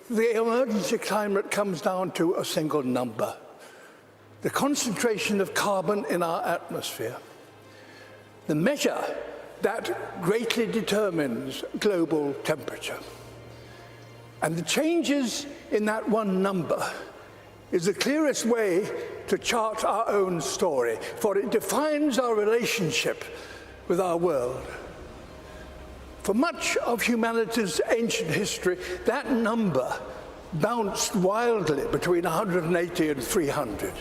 the emergency climate comes down to a single number: the concentration of carbon in our atmosphere. The measure that greatly determines global temperature. And the changes in that one number is the clearest way to chart our own story, for it defines our relationship with our world. For much of humanity's ancient history, that number bounced wildly between 180 and 300.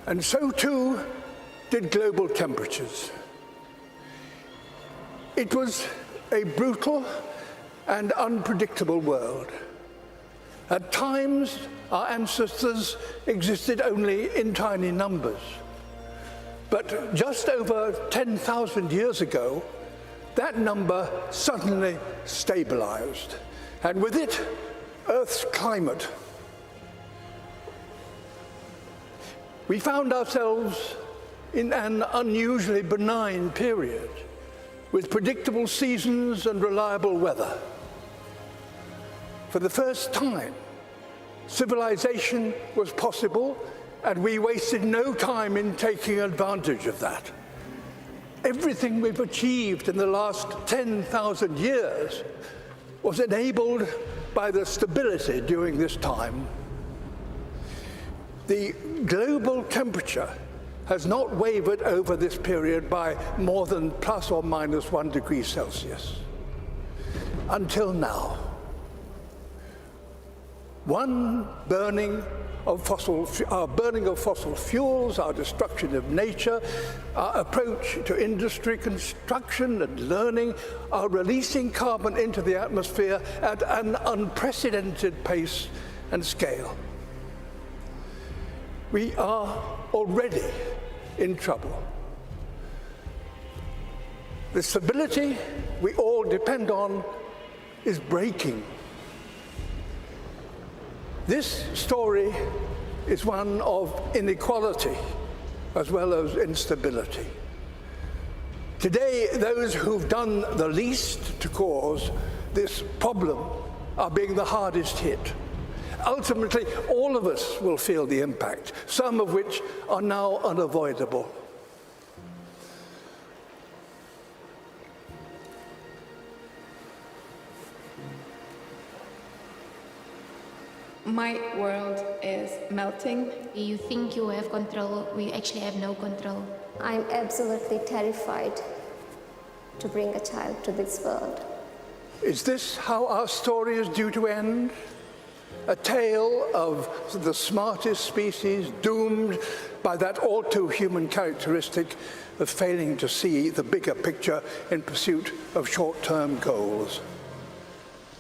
And so too did global temperatures. It was a brutal and unpredictable world. At times, our ancestors existed only in tiny numbers. But just over 10,000 years ago, that number suddenly stabilized, and with it, Earth's climate. We found ourselves in an unusually benign period, with predictable seasons and reliable weather. For the first time, civilization was possible, and we wasted no time in taking advantage of that. Everything we've achieved in the last 10,000 years was enabled by the stability during this time. The global temperature has not wavered over this period by more than plus or minus 1 degree Celsius. Until now. Our burning of fossil fuels, our destruction of nature, our approach to industry, construction and learning are releasing carbon into the atmosphere at an unprecedented pace and scale. We are already in trouble. The stability we all depend on is breaking. This story is one of inequality as well as instability. Today, those who've done the least to cause this problem are being the hardest hit. Ultimately, all of us will feel the impact, some of which are now unavoidable. My world is melting. You think you have control, we actually have no control. I'm absolutely terrified to bring a child to this world. Is this how our story is due to end? a tale of the smartest species doomed by that all-too-human characteristic of failing to see the bigger picture in pursuit of short-term goals.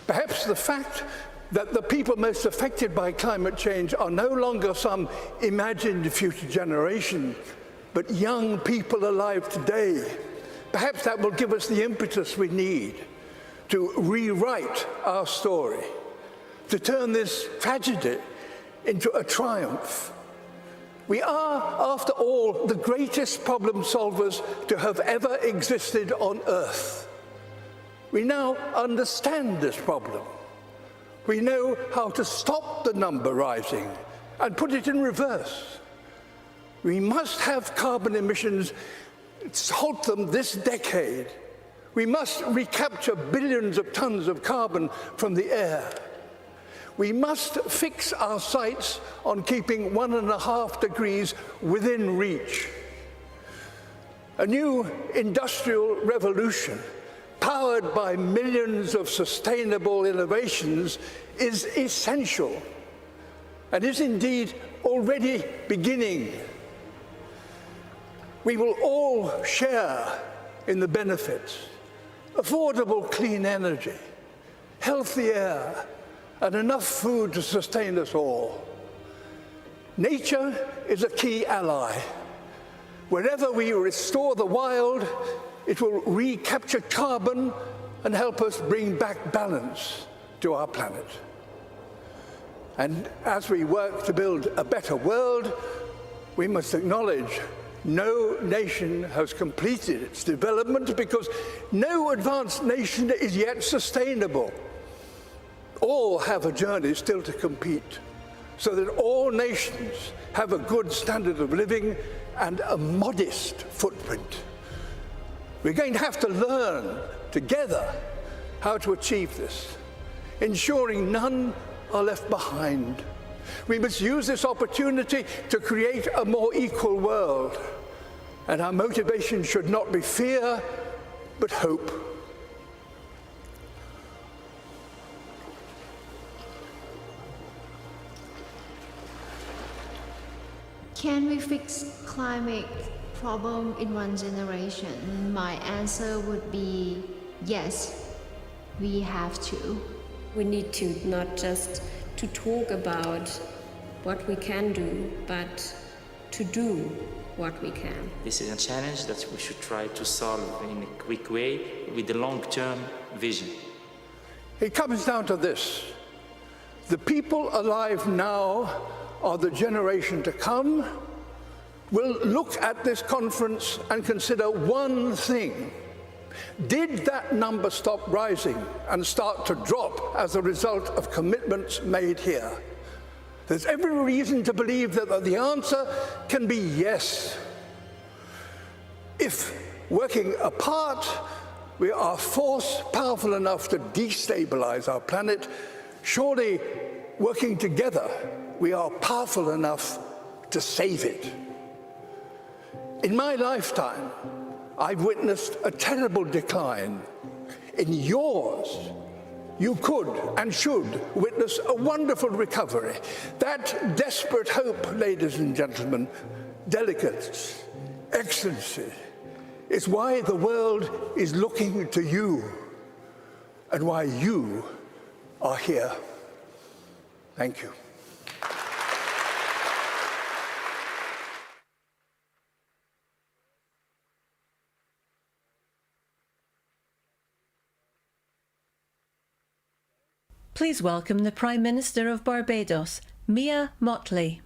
Perhaps the fact that the people most affected by climate change are no longer some imagined future generation, but young people alive today, perhaps that will give us the impetus we need to rewrite our story, to turn this tragedy into a triumph. We are, after all, the greatest problem solvers to have ever existed on Earth. We now understand this problem. We know how to stop the number rising and put it in reverse. We must have carbon emissions, halt them this decade. We must recapture billions of tons of carbon from the air. We must fix our sights on keeping 1.5 degrees within reach. A new industrial revolution, powered by millions of sustainable innovations, is essential and is indeed already beginning. We will all share in the benefits: affordable clean energy, healthy air, and enough food to sustain us all. Nature is a key ally. Wherever we restore the wild, it will recapture carbon and help us bring back balance to our planet. And as we work to build a better world, we must acknowledge no nation has completed its development because no advanced nation is yet sustainable. All have a journey still to compete, so that all nations have a good standard of living and a modest footprint. We're going to have to learn together how to achieve this, ensuring none are left behind. We must use this opportunity to create a more equal world, and our motivation should not be fear, but hope. Can we fix climate problem in one generation? My answer would be yes, we have to. We need to not just to talk about what we can do, but to do what we can. This is a challenge that we should try to solve in a quick way with a long-term vision. It comes down to this: the people alive now are the generation to come. Will look at this conference and consider one thing: did that number stop rising and start to drop as a result of commitments made here? There's every reason to believe that the answer can be yes. If working apart, we are force powerful enough to destabilize our planet, surely working together, we are powerful enough to save it. In my lifetime, I've witnessed a terrible decline. In yours, you could and should witness a wonderful recovery. That desperate hope, ladies and gentlemen, delegates, excellency, is why the world is looking to you and why you are here. Thank you. Please welcome the Prime Minister of Barbados, Mia Mottley.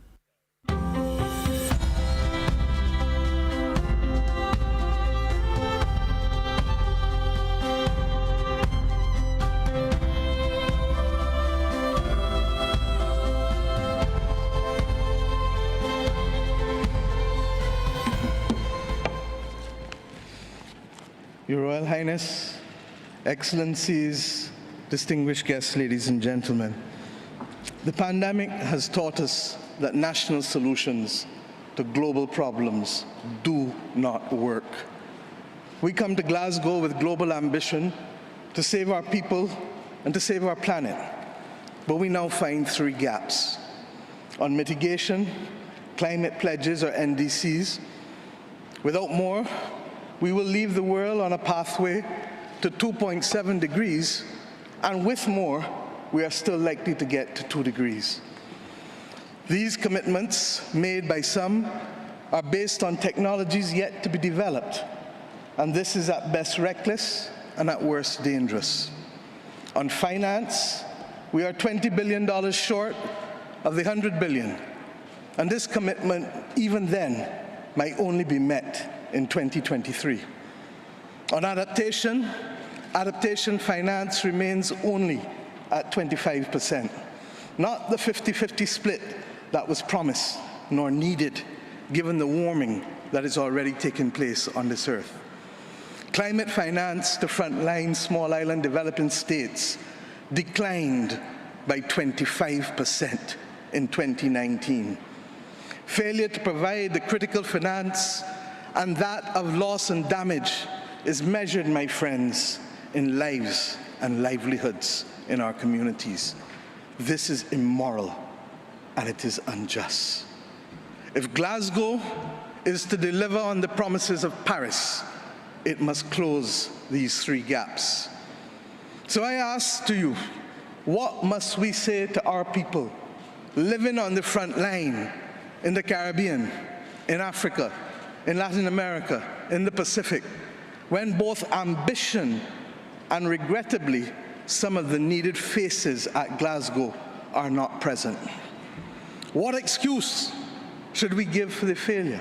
Your Royal Highness, Excellencies, distinguished guests, ladies and gentlemen, the pandemic has taught us that national solutions to global problems do not work. We come to Glasgow with global ambition to save our people and to save our planet. but we now find three gaps. On mitigation, climate pledges or NDCs. Without more, we will leave the world on a pathway to 2.7 degrees, and with more, we are still likely to get to 2 degrees. These commitments made by some are based on technologies yet to be developed, and this is at best reckless and at worst dangerous. On finance, we are $20 billion short of the $100 billion, and this commitment, even then, might only be met in 2023. On adaptation, adaptation finance remains only at 25%, not the 50-50 split that was promised nor needed given the warming that is already taking place on this earth. Climate finance to frontline small island developing states declined by 25% in 2019. Failure to provide the critical finance and that of loss and damage is measured, my friends, in lives and livelihoods in our communities. This is immoral and it is unjust. If Glasgow is to deliver on the promises of Paris, it must close these three gaps. So I ask to you, what must we say to our people living on the front line in the Caribbean, in Africa, in Latin America, in the Pacific, when both ambition and regrettably some of the needed faces at Glasgow are not present? What excuse should we give for the failure?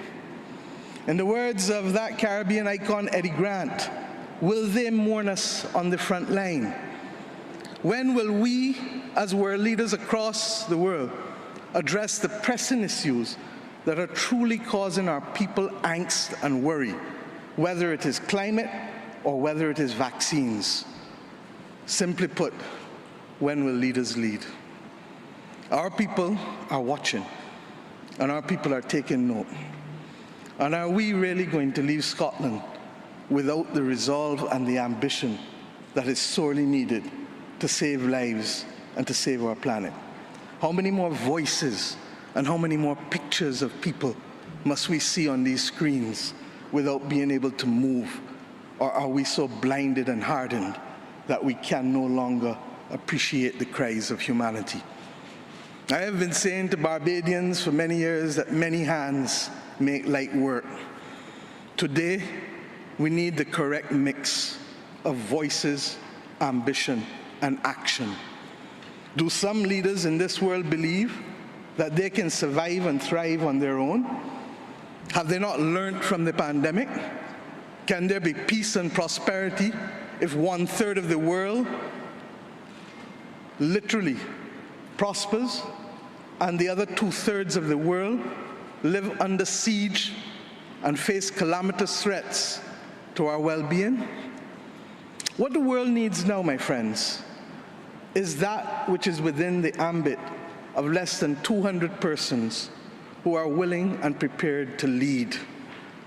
In the words of that Caribbean icon, Eddie Grant, will they mourn us on the front line? When will we, as world leaders across the world, address the pressing issues that are truly causing our people angst and worry, whether it is climate or whether it is vaccines? Simply put, when will leaders lead? Our people are watching, and our people are taking note. And are we really going to leave Scotland without the resolve and the ambition that is sorely needed to save lives and to save our planet? How many more voices and how many more pictures of people must we see on these screens without being able to move? Or are we so blinded and hardened that we can no longer appreciate the cries of humanity? I have been saying to Barbadians for many years that many hands make light work. Today, we need the correct mix of voices, ambition, and action. Do some leaders in this world believe that they can survive and thrive on their own? Have they not learned from the pandemic? Can there be peace and prosperity if 1/3 of the world literally prospers and the other 2/3 of the world live under siege and face calamitous threats to our well-being? What the world needs now, my friends, is that which is within the ambit of less than 200 persons who are willing and prepared to lead.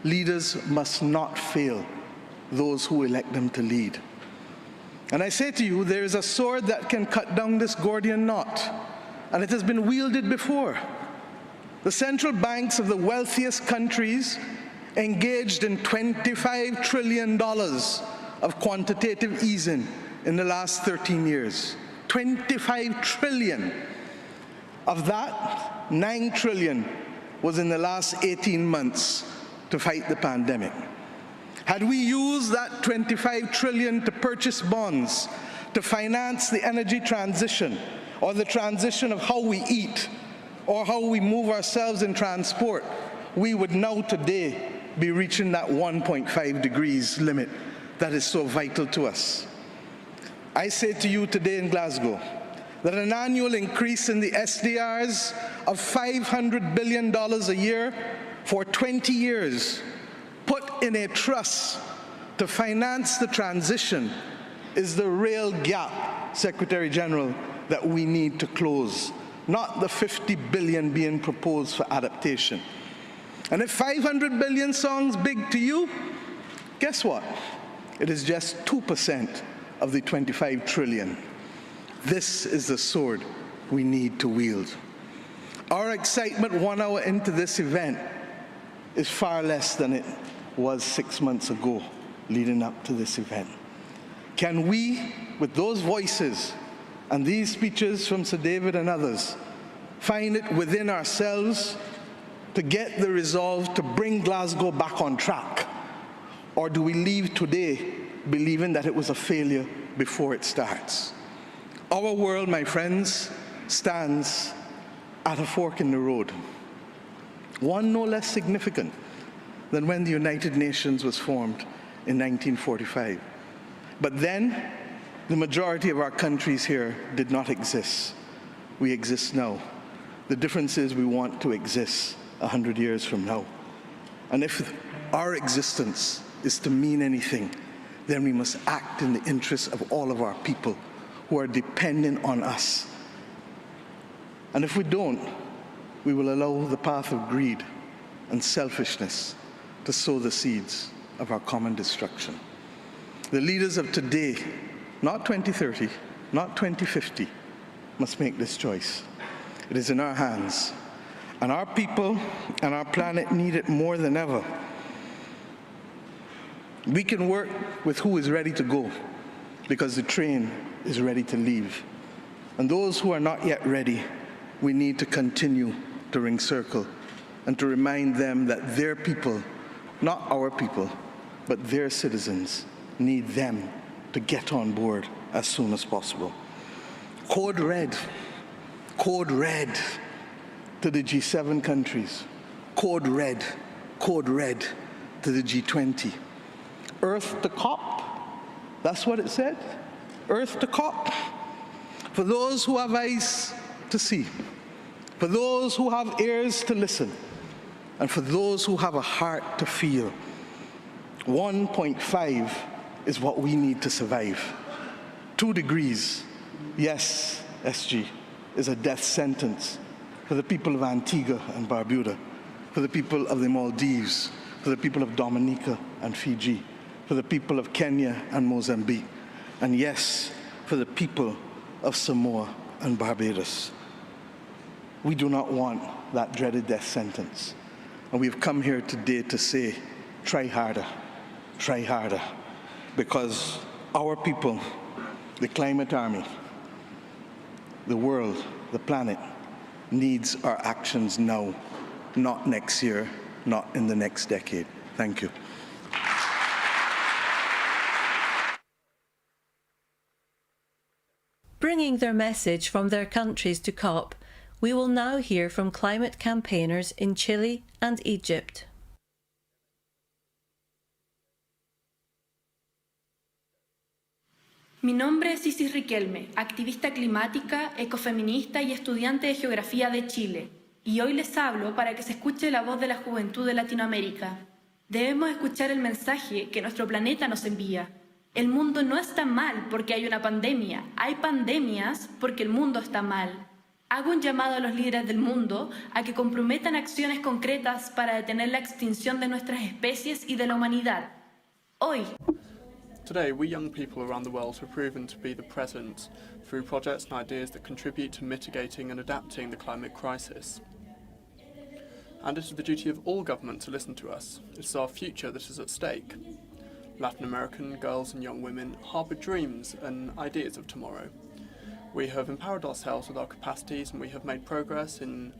Leaders must not fail those who elect them to lead. And I say to you, there is a sword that can cut down this Gordian knot, and it has been wielded before. The central banks of the wealthiest countries engaged in $25 trillion of quantitative easing in the last 13 years. 25 trillion. Of that, 9 trillion was in the last 18 months to fight the pandemic. Had we used that 25 trillion to purchase bonds, to finance the energy transition, or the transition of how we eat, or how we move ourselves in transport, we would now today be reaching that 1.5 degrees limit that is so vital to us. I say to you today in Glasgow that an annual increase in the SDRs of $500 billion a year for 20 years, put in a trust to finance the transition, is the real gap, Secretary General, that we need to close, not the 50 billion being proposed for adaptation. And if 500 billion sounds big to you, guess what? It is just 2% of the 25 trillion. This is the sword we need to wield. Our excitement 1 hour into this event is far less than it was 6 months ago leading up to this event. Can we, with those voices and these speeches from Sir David and others, find it within ourselves to get the resolve to bring Glasgow back on track? Or do we leave today believing that it was a failure before it starts? Our world, my friends, stands at a fork in the road, one no less significant than when the United Nations was formed in 1945. But then, the majority of our countries here did not exist. We exist now. The difference is we want to exist 100 years from now. And if our existence is to mean anything, then we must act in the interests of all of our people who are dependent on us. And if we don't, we will allow the path of greed and selfishness to sow the seeds of our common destruction. The leaders of today, not 2030, not 2050, must make this choice. It is in our hands, and our people and our planet need it more than ever. We can work with who is ready to go, because the train is ready to leave. And those who are not yet ready, we need to continue to ring circle and to remind them that their people, not our people, but their citizens, need them to get on board as soon as possible. Code red to the G7 countries. Code red to the G20. Earth to COP, that's what it said. Earth to COP. For those who have eyes to see, for those who have ears to listen, and for those who have a heart to feel, 1.5 is what we need to survive. 2 degrees, yes, SG, is a death sentence for the people of Antigua and Barbuda, for the people of the Maldives, for the people of Dominica and Fiji, for the people of Kenya and Mozambique, and yes, for the people of Samoa and Barbados. We do not want that dreaded death sentence. And we've come here today to say, try harder, because our people, the climate army, the world, the planet, needs our actions now, not next year, not in the next decade. Thank you. Bringing their message from their countries to COP, we will now hear from climate campaigners in Chile and Egypt. Mi nombre es Isis Riquelme, activista climática, ecofeminista y estudiante de geografía de Chile, y hoy les hablo para que se escuche la voz de la juventud de Latinoamérica. Debemos escuchar el mensaje que nuestro planeta nos envía. El mundo no está mal porque hay una pandemia, hay pandemias porque el mundo está mal. Hago un llamado a los líderes del mundo a que comprometan acciones concretas para detener la extinción de nuestras especies y de la humanidad. Hoy. Today, we young people around the world have proven to be the present through projects and ideas that contribute to mitigating and adapting the climate crisis. And it is the duty of all government to listen to us. It is our future that is at stake. Latin American girls and young women harbour dreams and ideas of tomorrow. We have empowered ourselves with our capacities, and we have made progress in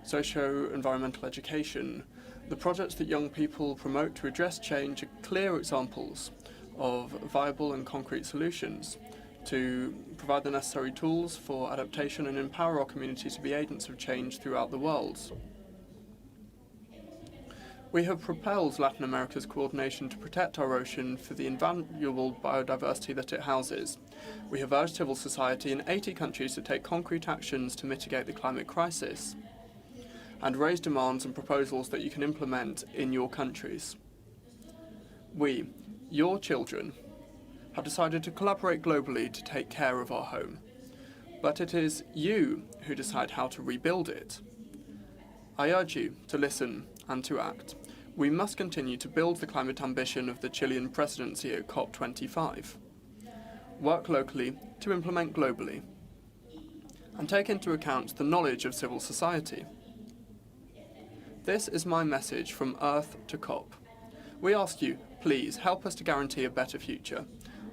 socio-environmental education. The projects that young people promote to address change are clear examples of viable and concrete solutions to provide the necessary tools for adaptation and empower our community to be agents of change throughout the world. We have propelled Latin America's coordination to protect our ocean for the invaluable biodiversity that it houses. We have urged civil society in 80 countries to take concrete actions to mitigate the climate crisis and raise demands and proposals that you can implement in your countries. We, your children, have decided to collaborate globally to take care of our home. But it is you who decide how to rebuild it. I urge you to listen and to act. We must continue to build the climate ambition of the Chilean presidency at COP25. Work locally to implement globally. and take into account the knowledge of civil society. This is my message from Earth to COP. We ask you, please help us to guarantee a better future.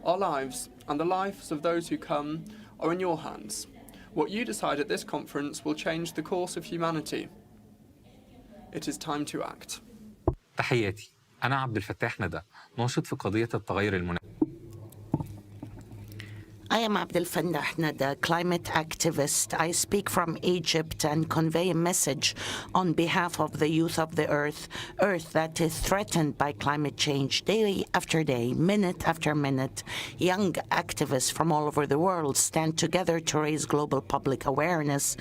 Our lives and the lives of those who come are in your hands. What you decide at this conference will change the course of humanity. It is time to act. تحياتي أنا عبد الفتاح ندى ناشط في قضية التغير المناخي. I am Abdel Fattah Nada, climate activist. I speak from Egypt and convey a message on behalf of the youth of the Earth that is threatened by climate change day after day, minute after minute. Young activists from all over the world stand together to raise global public awareness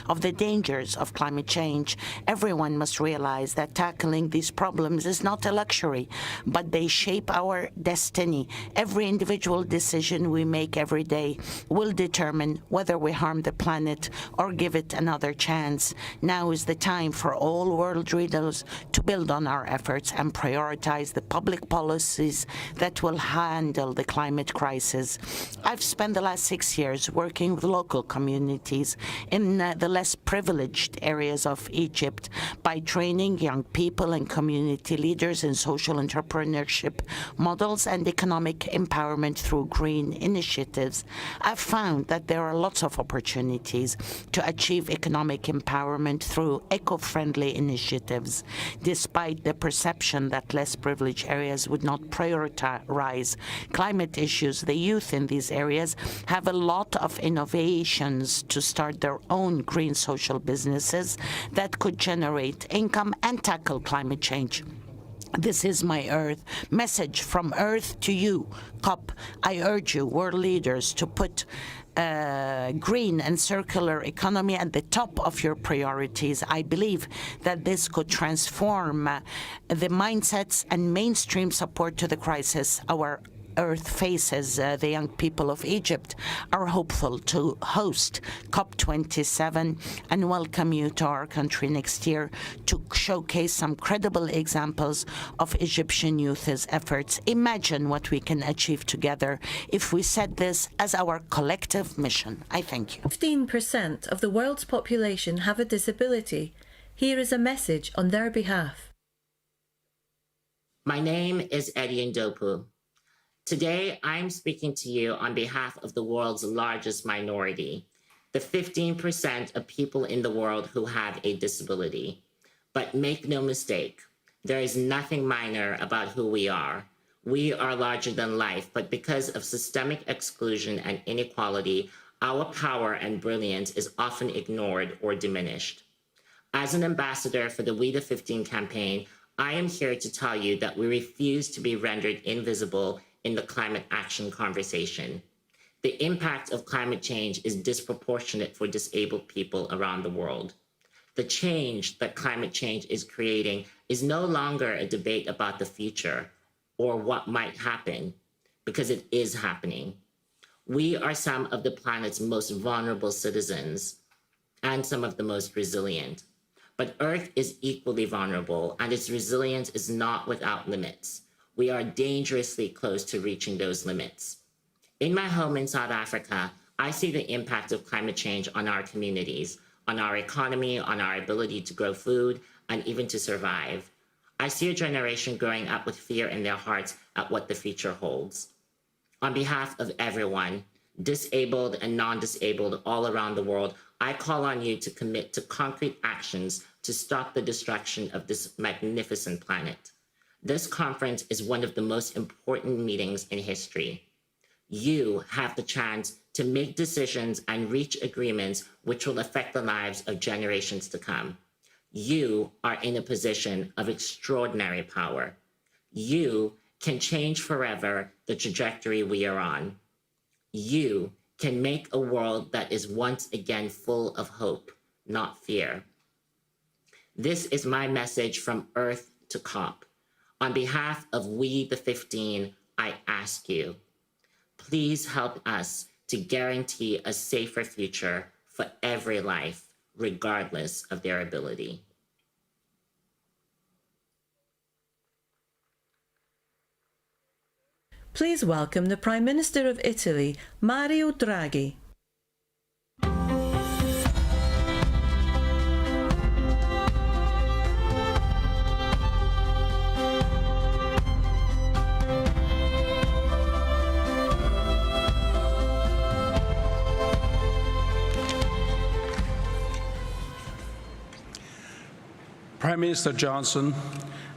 of the dangers of climate change. Everyone must realize that tackling these problems is not a luxury, but they shape our destiny. Every individual decision we make every day will determine whether we harm the planet or give it another chance. Now is the time for all world leaders to build on our efforts and prioritize the public policies that will handle the climate crisis. I've spent the last 6 years working with local communities in the less privileged areas of Egypt by training young people and community leaders in social entrepreneurship models and economic empowerment through green initiatives. I've found that there are lots of opportunities to achieve economic empowerment through eco-friendly initiatives, despite the perception that less privileged areas would not prioritize climate issues. The youth in these areas have a lot of innovations to start their own green social businesses that could generate income and tackle climate change. This is my message from Earth to you, COP. I urge you, world leaders, to put green and circular economy at the top of your priorities. I believe that this could transform the mindsets and mainstream support to the crisis our Earth faces. The young people of Egypt are hopeful to host COP27 and welcome you to our country next year to showcase some credible examples of Egyptian youth's efforts. Imagine what we can achieve together if we set this as our collective mission. I thank you. 15% of the world's population have a disability. Here is a message on their behalf. My name is Eddie Ndopu. Today, I'm speaking to you on behalf of the world's largest minority, the 15% of people in the world who have a disability. But make no mistake, there is nothing minor about who we are. We are larger than life, but because of systemic exclusion and inequality, our power and brilliance is often ignored or diminished. As an ambassador for the We the 15 campaign, I am here to tell you that we refuse to be rendered invisible in the climate action conversation. The impact of climate change is disproportionate for disabled people around the world. The change that climate change is creating is no longer a debate about the future or what might happen, because it is happening. We are some of the planet's most vulnerable citizens and some of the most resilient. But Earth is equally vulnerable, and its resilience is not without limits. We are dangerously close to reaching those limits. In my home in South Africa, I see the impact of climate change on our communities, on our economy, on our ability to grow food, and even to survive. I see a generation growing up with fear in their hearts at what the future holds. On behalf of everyone, disabled and non-disabled all around the world, I call on you to commit to concrete actions to stop the destruction of this magnificent planet. This conference is one of the most important meetings in history. You have the chance to make decisions and reach agreements which will affect the lives of generations to come. You are in a position of extraordinary power. You can change forever the trajectory we are on. You can make a world that is once again full of hope, not fear. This is my message from Earth to COP. On behalf of We the 15, I ask you, please help us to guarantee a safer future for every life, regardless of their ability. Please welcome the Prime Minister of Italy, Mario Draghi. Prime Minister Johnson,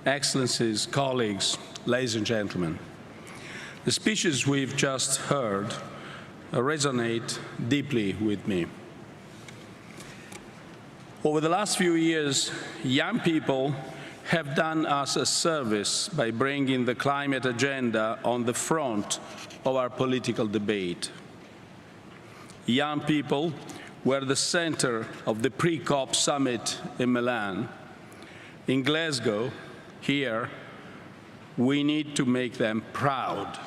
Excellencies, colleagues, ladies and gentlemen, the speeches we've just heard resonate deeply with me. Over the last few years, young people have done us a service by bringing the climate agenda on the front of our political debate. Young people were the center of the pre-COP summit in Milan. In Glasgow, here, we need to make them proud.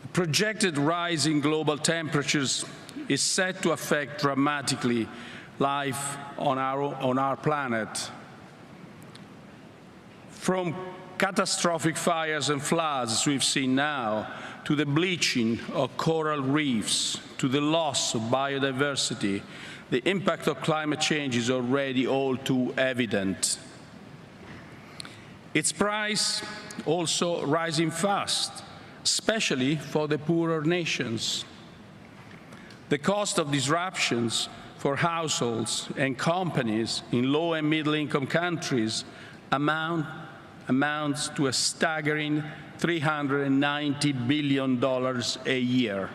The projected rise in global temperatures is set to affect dramatically life on our planet. From catastrophic fires and floods we've seen now, to the bleaching of coral reefs, to the loss of biodiversity, the impact of climate change is already all too evident. Its price also rising fast, especially for the poorer nations. The cost of disruptions for households and companies in low and middle-income countries amounts to a staggering $390 billion a year.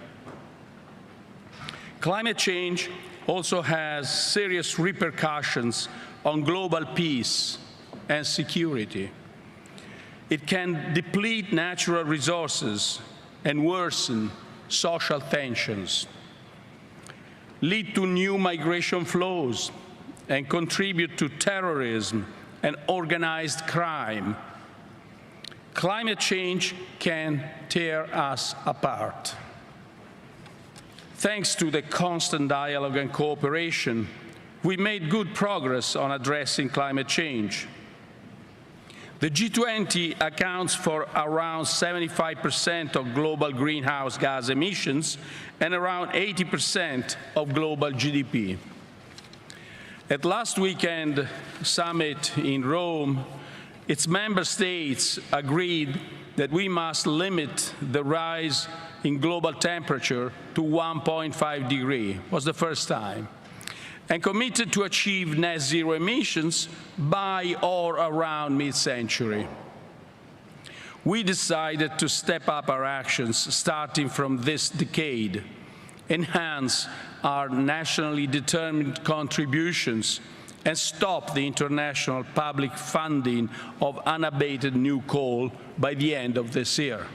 Climate change also has serious repercussions on global peace and security. It can deplete natural resources and worsen social tensions, lead to new migration flows, and contribute to terrorism and organized crime. Climate change can tear us apart. Thanks to the constant dialogue and cooperation, we made good progress on addressing climate change. The G20 accounts for around 75% of global greenhouse gas emissions and around 80% of global GDP. At last weekend summit in Rome, its member states agreed that we must limit the rise in global temperature to 1.5 degrees, was the first time, and committed to achieve net zero emissions by or around mid-century. We decided to step up our actions starting from this decade, enhance our nationally determined contributions, and stop the international public funding of unabated new coal by the end of this year.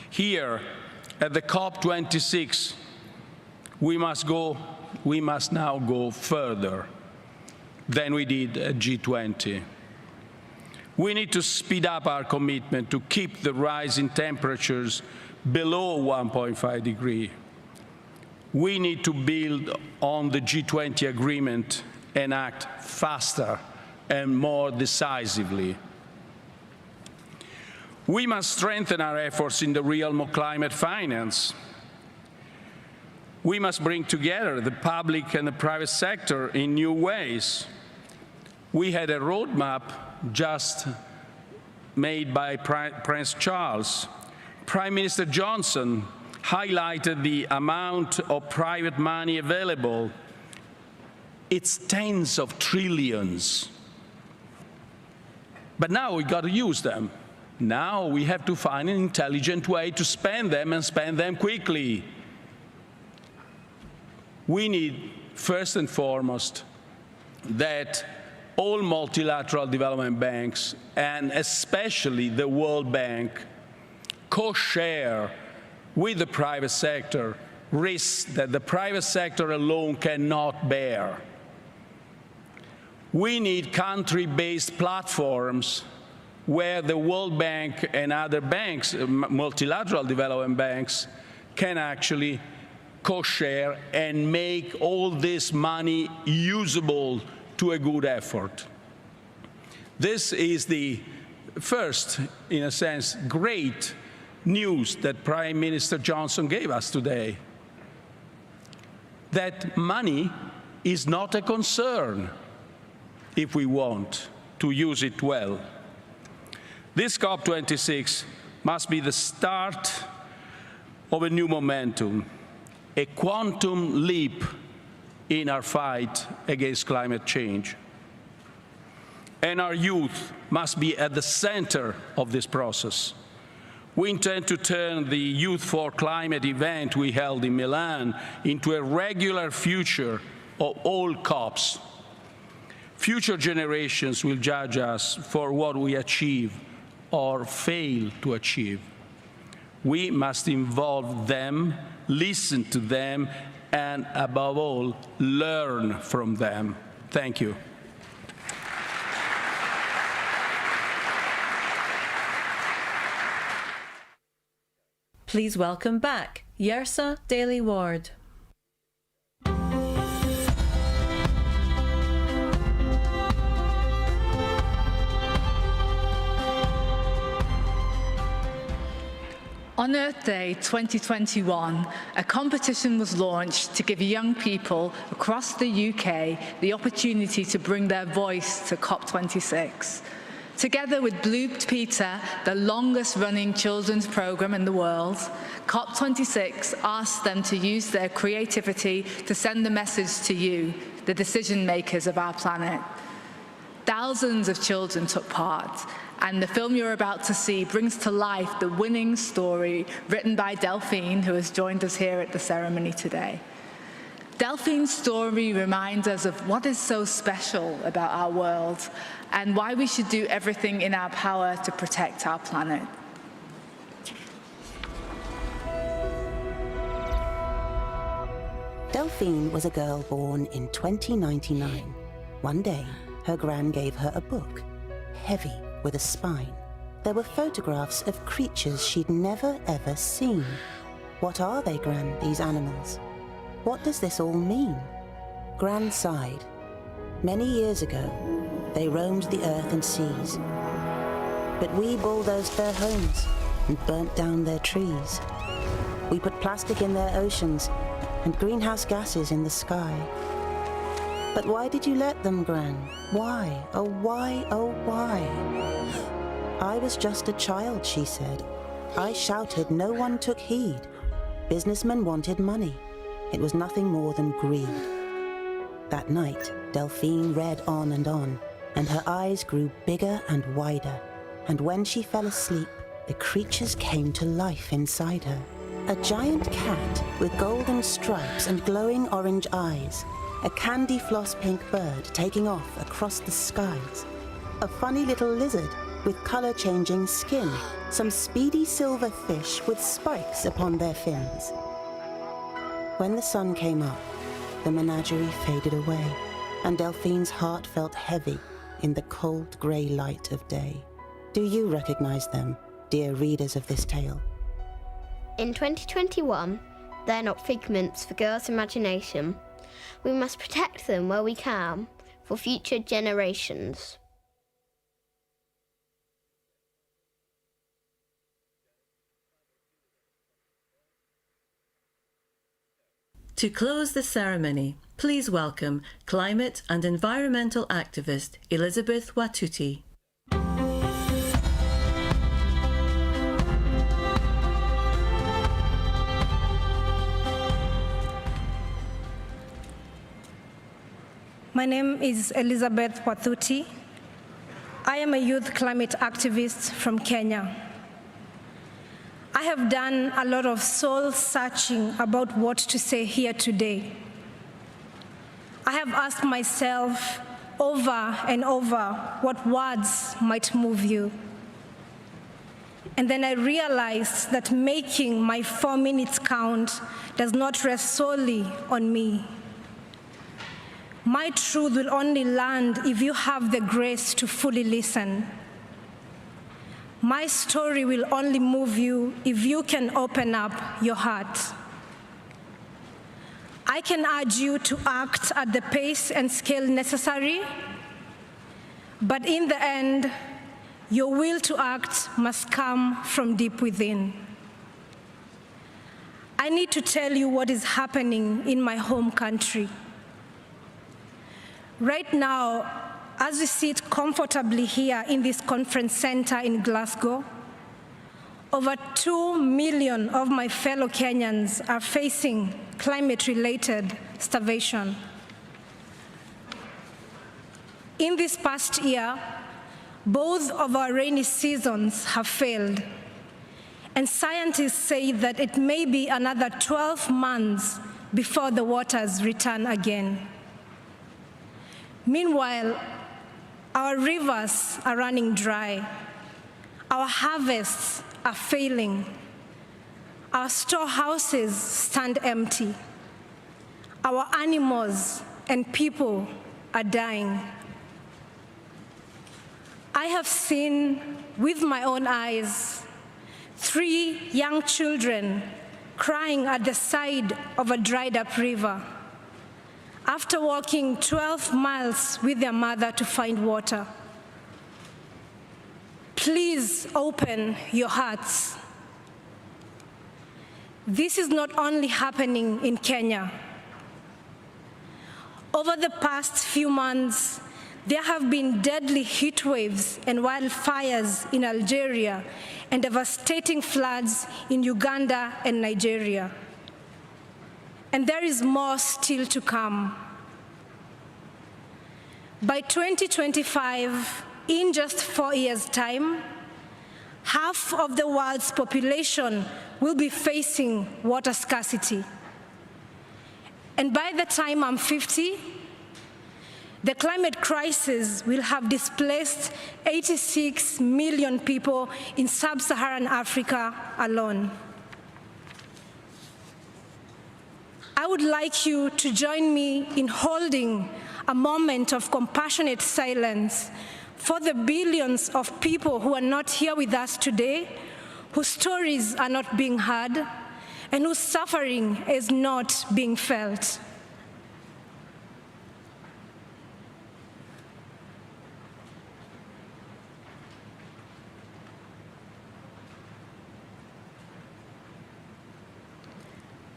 Here, at the COP26, we must now go further than we did at G20. We need to speed up our commitment to keep the rise in temperatures below 1.5 degrees. We need to build on the G20 agreement and act faster and more decisively. We must strengthen our efforts in the realm of climate finance. We must bring together the public and the private sector in new ways. We had a roadmap just made by Prince Charles. Prime Minister Johnson highlighted the amount of private money available. It's tens of trillions. But now we've got to use them. Now we have to find an intelligent way to spend them and spend them quickly. We need, first and foremost, that all multilateral development banks, and especially the World Bank, co-share with the private sector risks that the private sector alone cannot bear. We need country-based platforms where the World Bank and other banks, multilateral development banks, can actually co-share and make all this money usable to a good effort. This is the first, in a sense, great news that Prime Minister Johnson gave us today. That money is not a concern if we want to use it well. This COP26 must be the start of a new momentum, a quantum leap in our fight against climate change. And our youth must be at the center of this process. We intend to turn the Youth for Climate event we held in Milan into a regular feature of all COPs. Future generations will judge us for what we achieve or fail to achieve. We must involve them, listen to them, and above all, learn from them. Thank you. Please welcome back Yrsa Daly-Ward. On Earth Day 2021, a competition was launched to give young people across the UK the opportunity to bring their voice to COP26. Together with Blue Peter, the longest-running children's programme in the world, COP26 asked them to use their creativity to send a message to you, the decision-makers of our planet. Thousands of children took part, and the film you're about to see brings to life the winning story written by Delphine, who has joined us here at the ceremony today. Delphine's story reminds us of what is so special about our world and why we should do everything in our power to protect our planet. Delphine was a girl born in 2099. One day, her gran gave her a book, heavy with a spine. There were photographs of creatures she'd never ever seen. What are they, Gran, these animals? What does this all mean? Gran sighed. Many years ago, they roamed the earth and seas. But we bulldozed their homes and burnt down their trees. We put plastic in their oceans and greenhouse gases in the sky. But why did you let them, Gran? Why? Oh, why? Oh, why? I was just a child, she said. I shouted, no one took heed. Businessmen wanted money. It was nothing more than greed. That night, Delphine read on, and her eyes grew bigger and wider. And when she fell asleep, the creatures came to life inside her. A giant cat with golden stripes and glowing orange eyes. A candy floss pink bird taking off across the skies. A funny little lizard with color-changing skin. Some speedy silver fish with spikes upon their fins. When the sun came up, the menagerie faded away, and Delphine's heart felt heavy in the cold grey light of day. Do you recognize them, dear readers of this tale? In 2021, they're not figments for girls' imagination. We must protect them where we can, for future generations. To close the ceremony, please welcome climate and environmental activist Elizabeth Watuti. My name is Elizabeth Watuti. I am a youth climate activist from Kenya. I have done a lot of soul-searching about what to say here today. I have asked myself over and over what words might move you. And then I realized that making my 4 minutes count does not rest solely on me. My truth will only land if you have the grace to fully listen. My story will only move you if you can open up your heart. I can urge you to act at the pace and scale necessary, but in the end, your will to act must come from deep within. I need to tell you what is happening in my home country. Right now, as we sit comfortably here in this conference center in Glasgow, over 2 million of my fellow Kenyans are facing climate-related starvation. in this past year, both of our rainy seasons have failed, and scientists say that it may be another 12 months before the waters return again. Meanwhile, our rivers are running dry, our harvests are failing, our storehouses stand empty, our animals and people are dying. I have seen with my own eyes 3 young children crying at the side of a dried up river after walking 12 miles with their mother to find water. Please open your hearts. This is not only happening in Kenya. Over the past few months, there have been deadly heat waves and wildfires in Algeria and devastating floods in Uganda and Nigeria. And there is more still to come. By 2025, in just 4 years' time, half of the world's population will be facing water scarcity. And by the time I'm 50, the climate crisis will have displaced 86 million people in sub-Saharan Africa alone. I would like you to join me in holding a moment of compassionate silence for the billions of people who are not here with us today, whose stories are not being heard, and whose suffering is not being felt.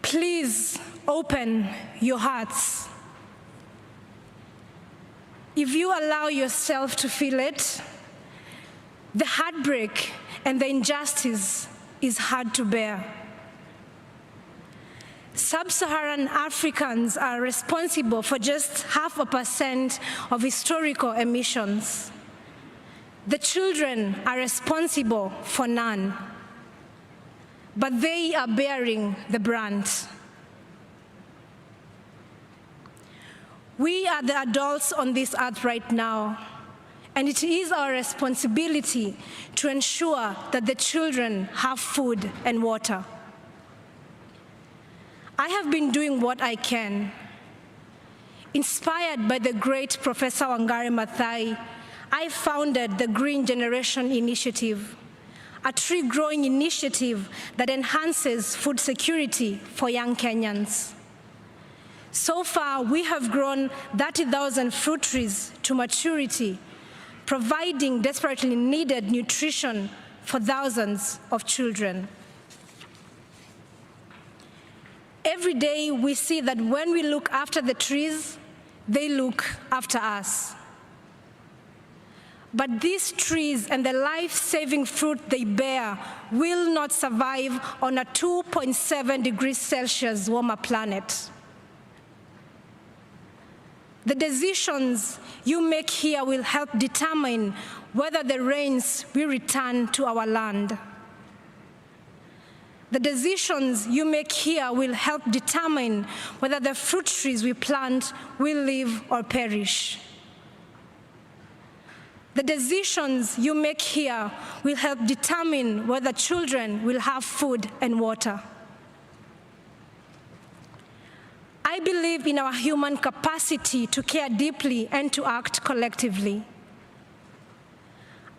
Please open your hearts. If you allow yourself to feel it, the heartbreak and the injustice is hard to bear. Sub-Saharan Africans are responsible for just 0.5% of historical emissions. The children are responsible for none, but they are bearing the brunt. We are the adults on this earth right now, and it is our responsibility to ensure that the children have food and water. I have been doing what I can. Inspired by the great Professor Wangari Maathai, I founded the Green Generation Initiative, a tree-growing initiative that enhances food security for young Kenyans. So far, we have grown 30,000 fruit trees to maturity, providing desperately needed nutrition for thousands of children. Every day, we see that when we look after the trees, they look after us. But these trees and the life-saving fruit they bear will not survive on a 2.7 degrees Celsius warmer planet. The decisions you make here will help determine whether the rains will return to our land. The decisions you make here will help determine whether the fruit trees we plant will live or perish. The decisions you make here will help determine whether children will have food and water. I believe in our human capacity to care deeply and to act collectively.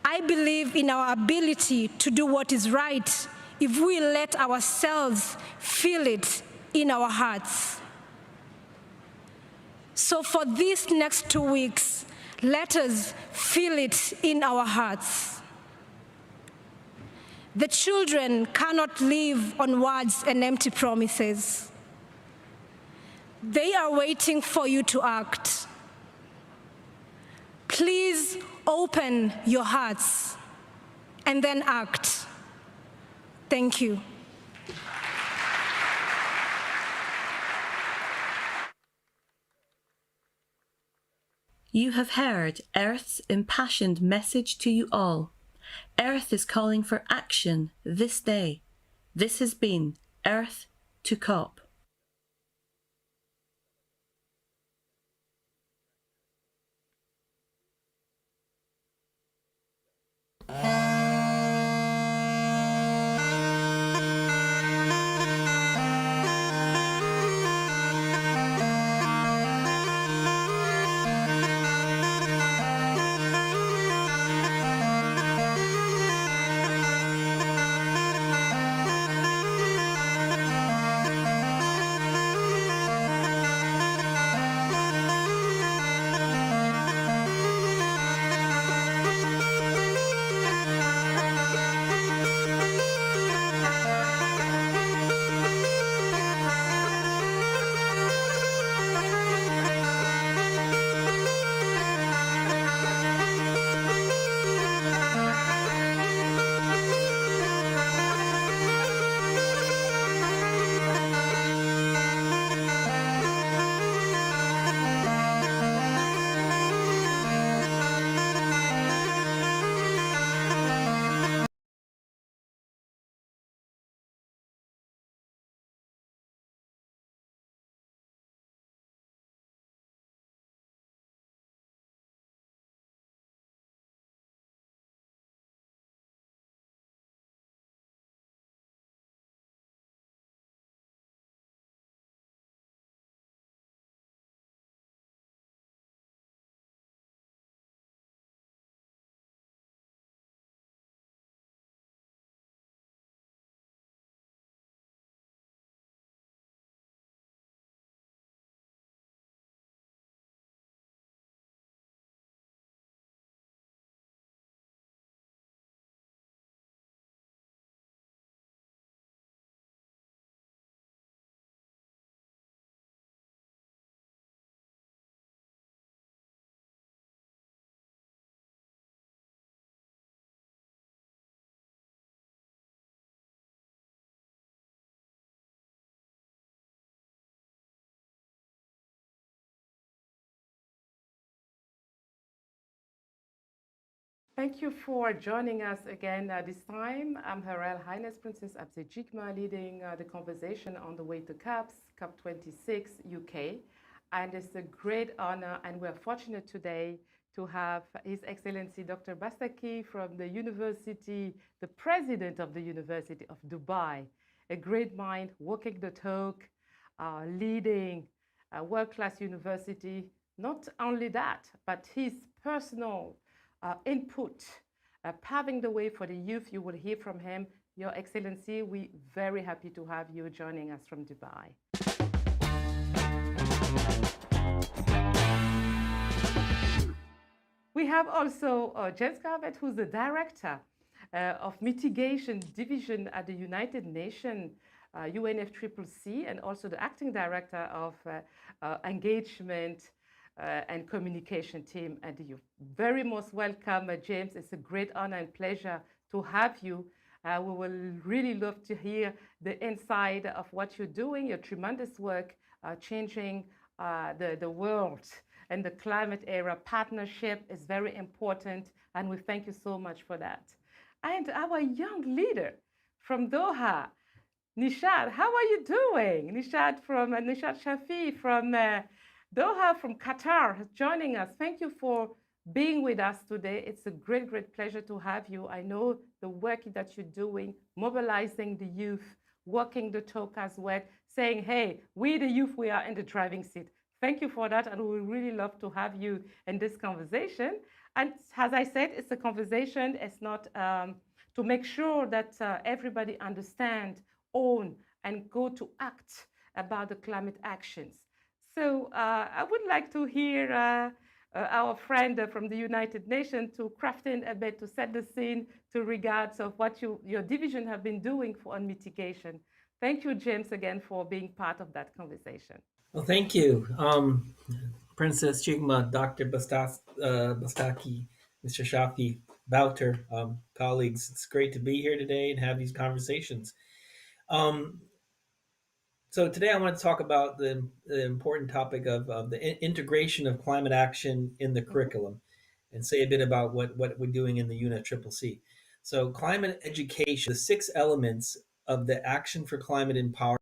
I believe in our ability to do what is right if we let ourselves feel it in our hearts. So for these next 2 weeks, let us feel it in our hearts. The children cannot live on words and empty promises. They are waiting for you to act. Please open your hearts and then act. Thank you. You have heard Earth's impassioned message to you all. Earth is calling for action this day. This has been Earth to COP. Thank you for joining us again this time. I'm Her Royal Highness Princess Absejikma, leading the conversation on the way to COP26 UK. And it's a great honor, and we're fortunate today to have His Excellency Dr. Bastaki from the university, the president of the University of Dubai, a great mind, walking the talk, leading a world-class university. Not only that, but his personal input, paving the way for the youth. You will hear from him. Your Excellency, we're very happy to have you joining us from Dubai. We have also James Garvett, who's the Director of Mitigation Division at the United Nations, UNFCCC, and also the Acting Director of Engagement and Communication Team. And you're very most welcome, James. It's a great honor and pleasure to have you. We will really love to hear the inside of what you're doing, your tremendous work changing the world and the climate era. Partnership is very important, and we thank you so much for that. And our young leader from Doha, Nishad, how are you doing? Nishad Shafi from Doha, from Qatar, is joining us. Thank you for being with us today. It's a great, great pleasure to have you. I know the work that you're doing, mobilizing the youth, walking the talk as well, saying, hey, we the youth, we are in the driving seat. Thank you for that, and we really love to have you in this conversation. And as I said, it's a conversation. It's not to make sure that everybody understand, own, and go to act about the climate actions. So I would like to hear our friend from the United Nations to craft in a bit to set the scene to regards of what your division have been doing on mitigation. Thank you, James, again for being part of that conversation. Well, thank you, Princess Chigma, Dr. Bastaki, Mr. Shafi, Bouter, colleagues. It's great to be here today and have these conversations. So today I want to talk about the important topic of the integration of climate action in the curriculum, and say a bit about what we're doing in the UNFCCC. So climate education, the 6 elements of the Action for Climate Empowerment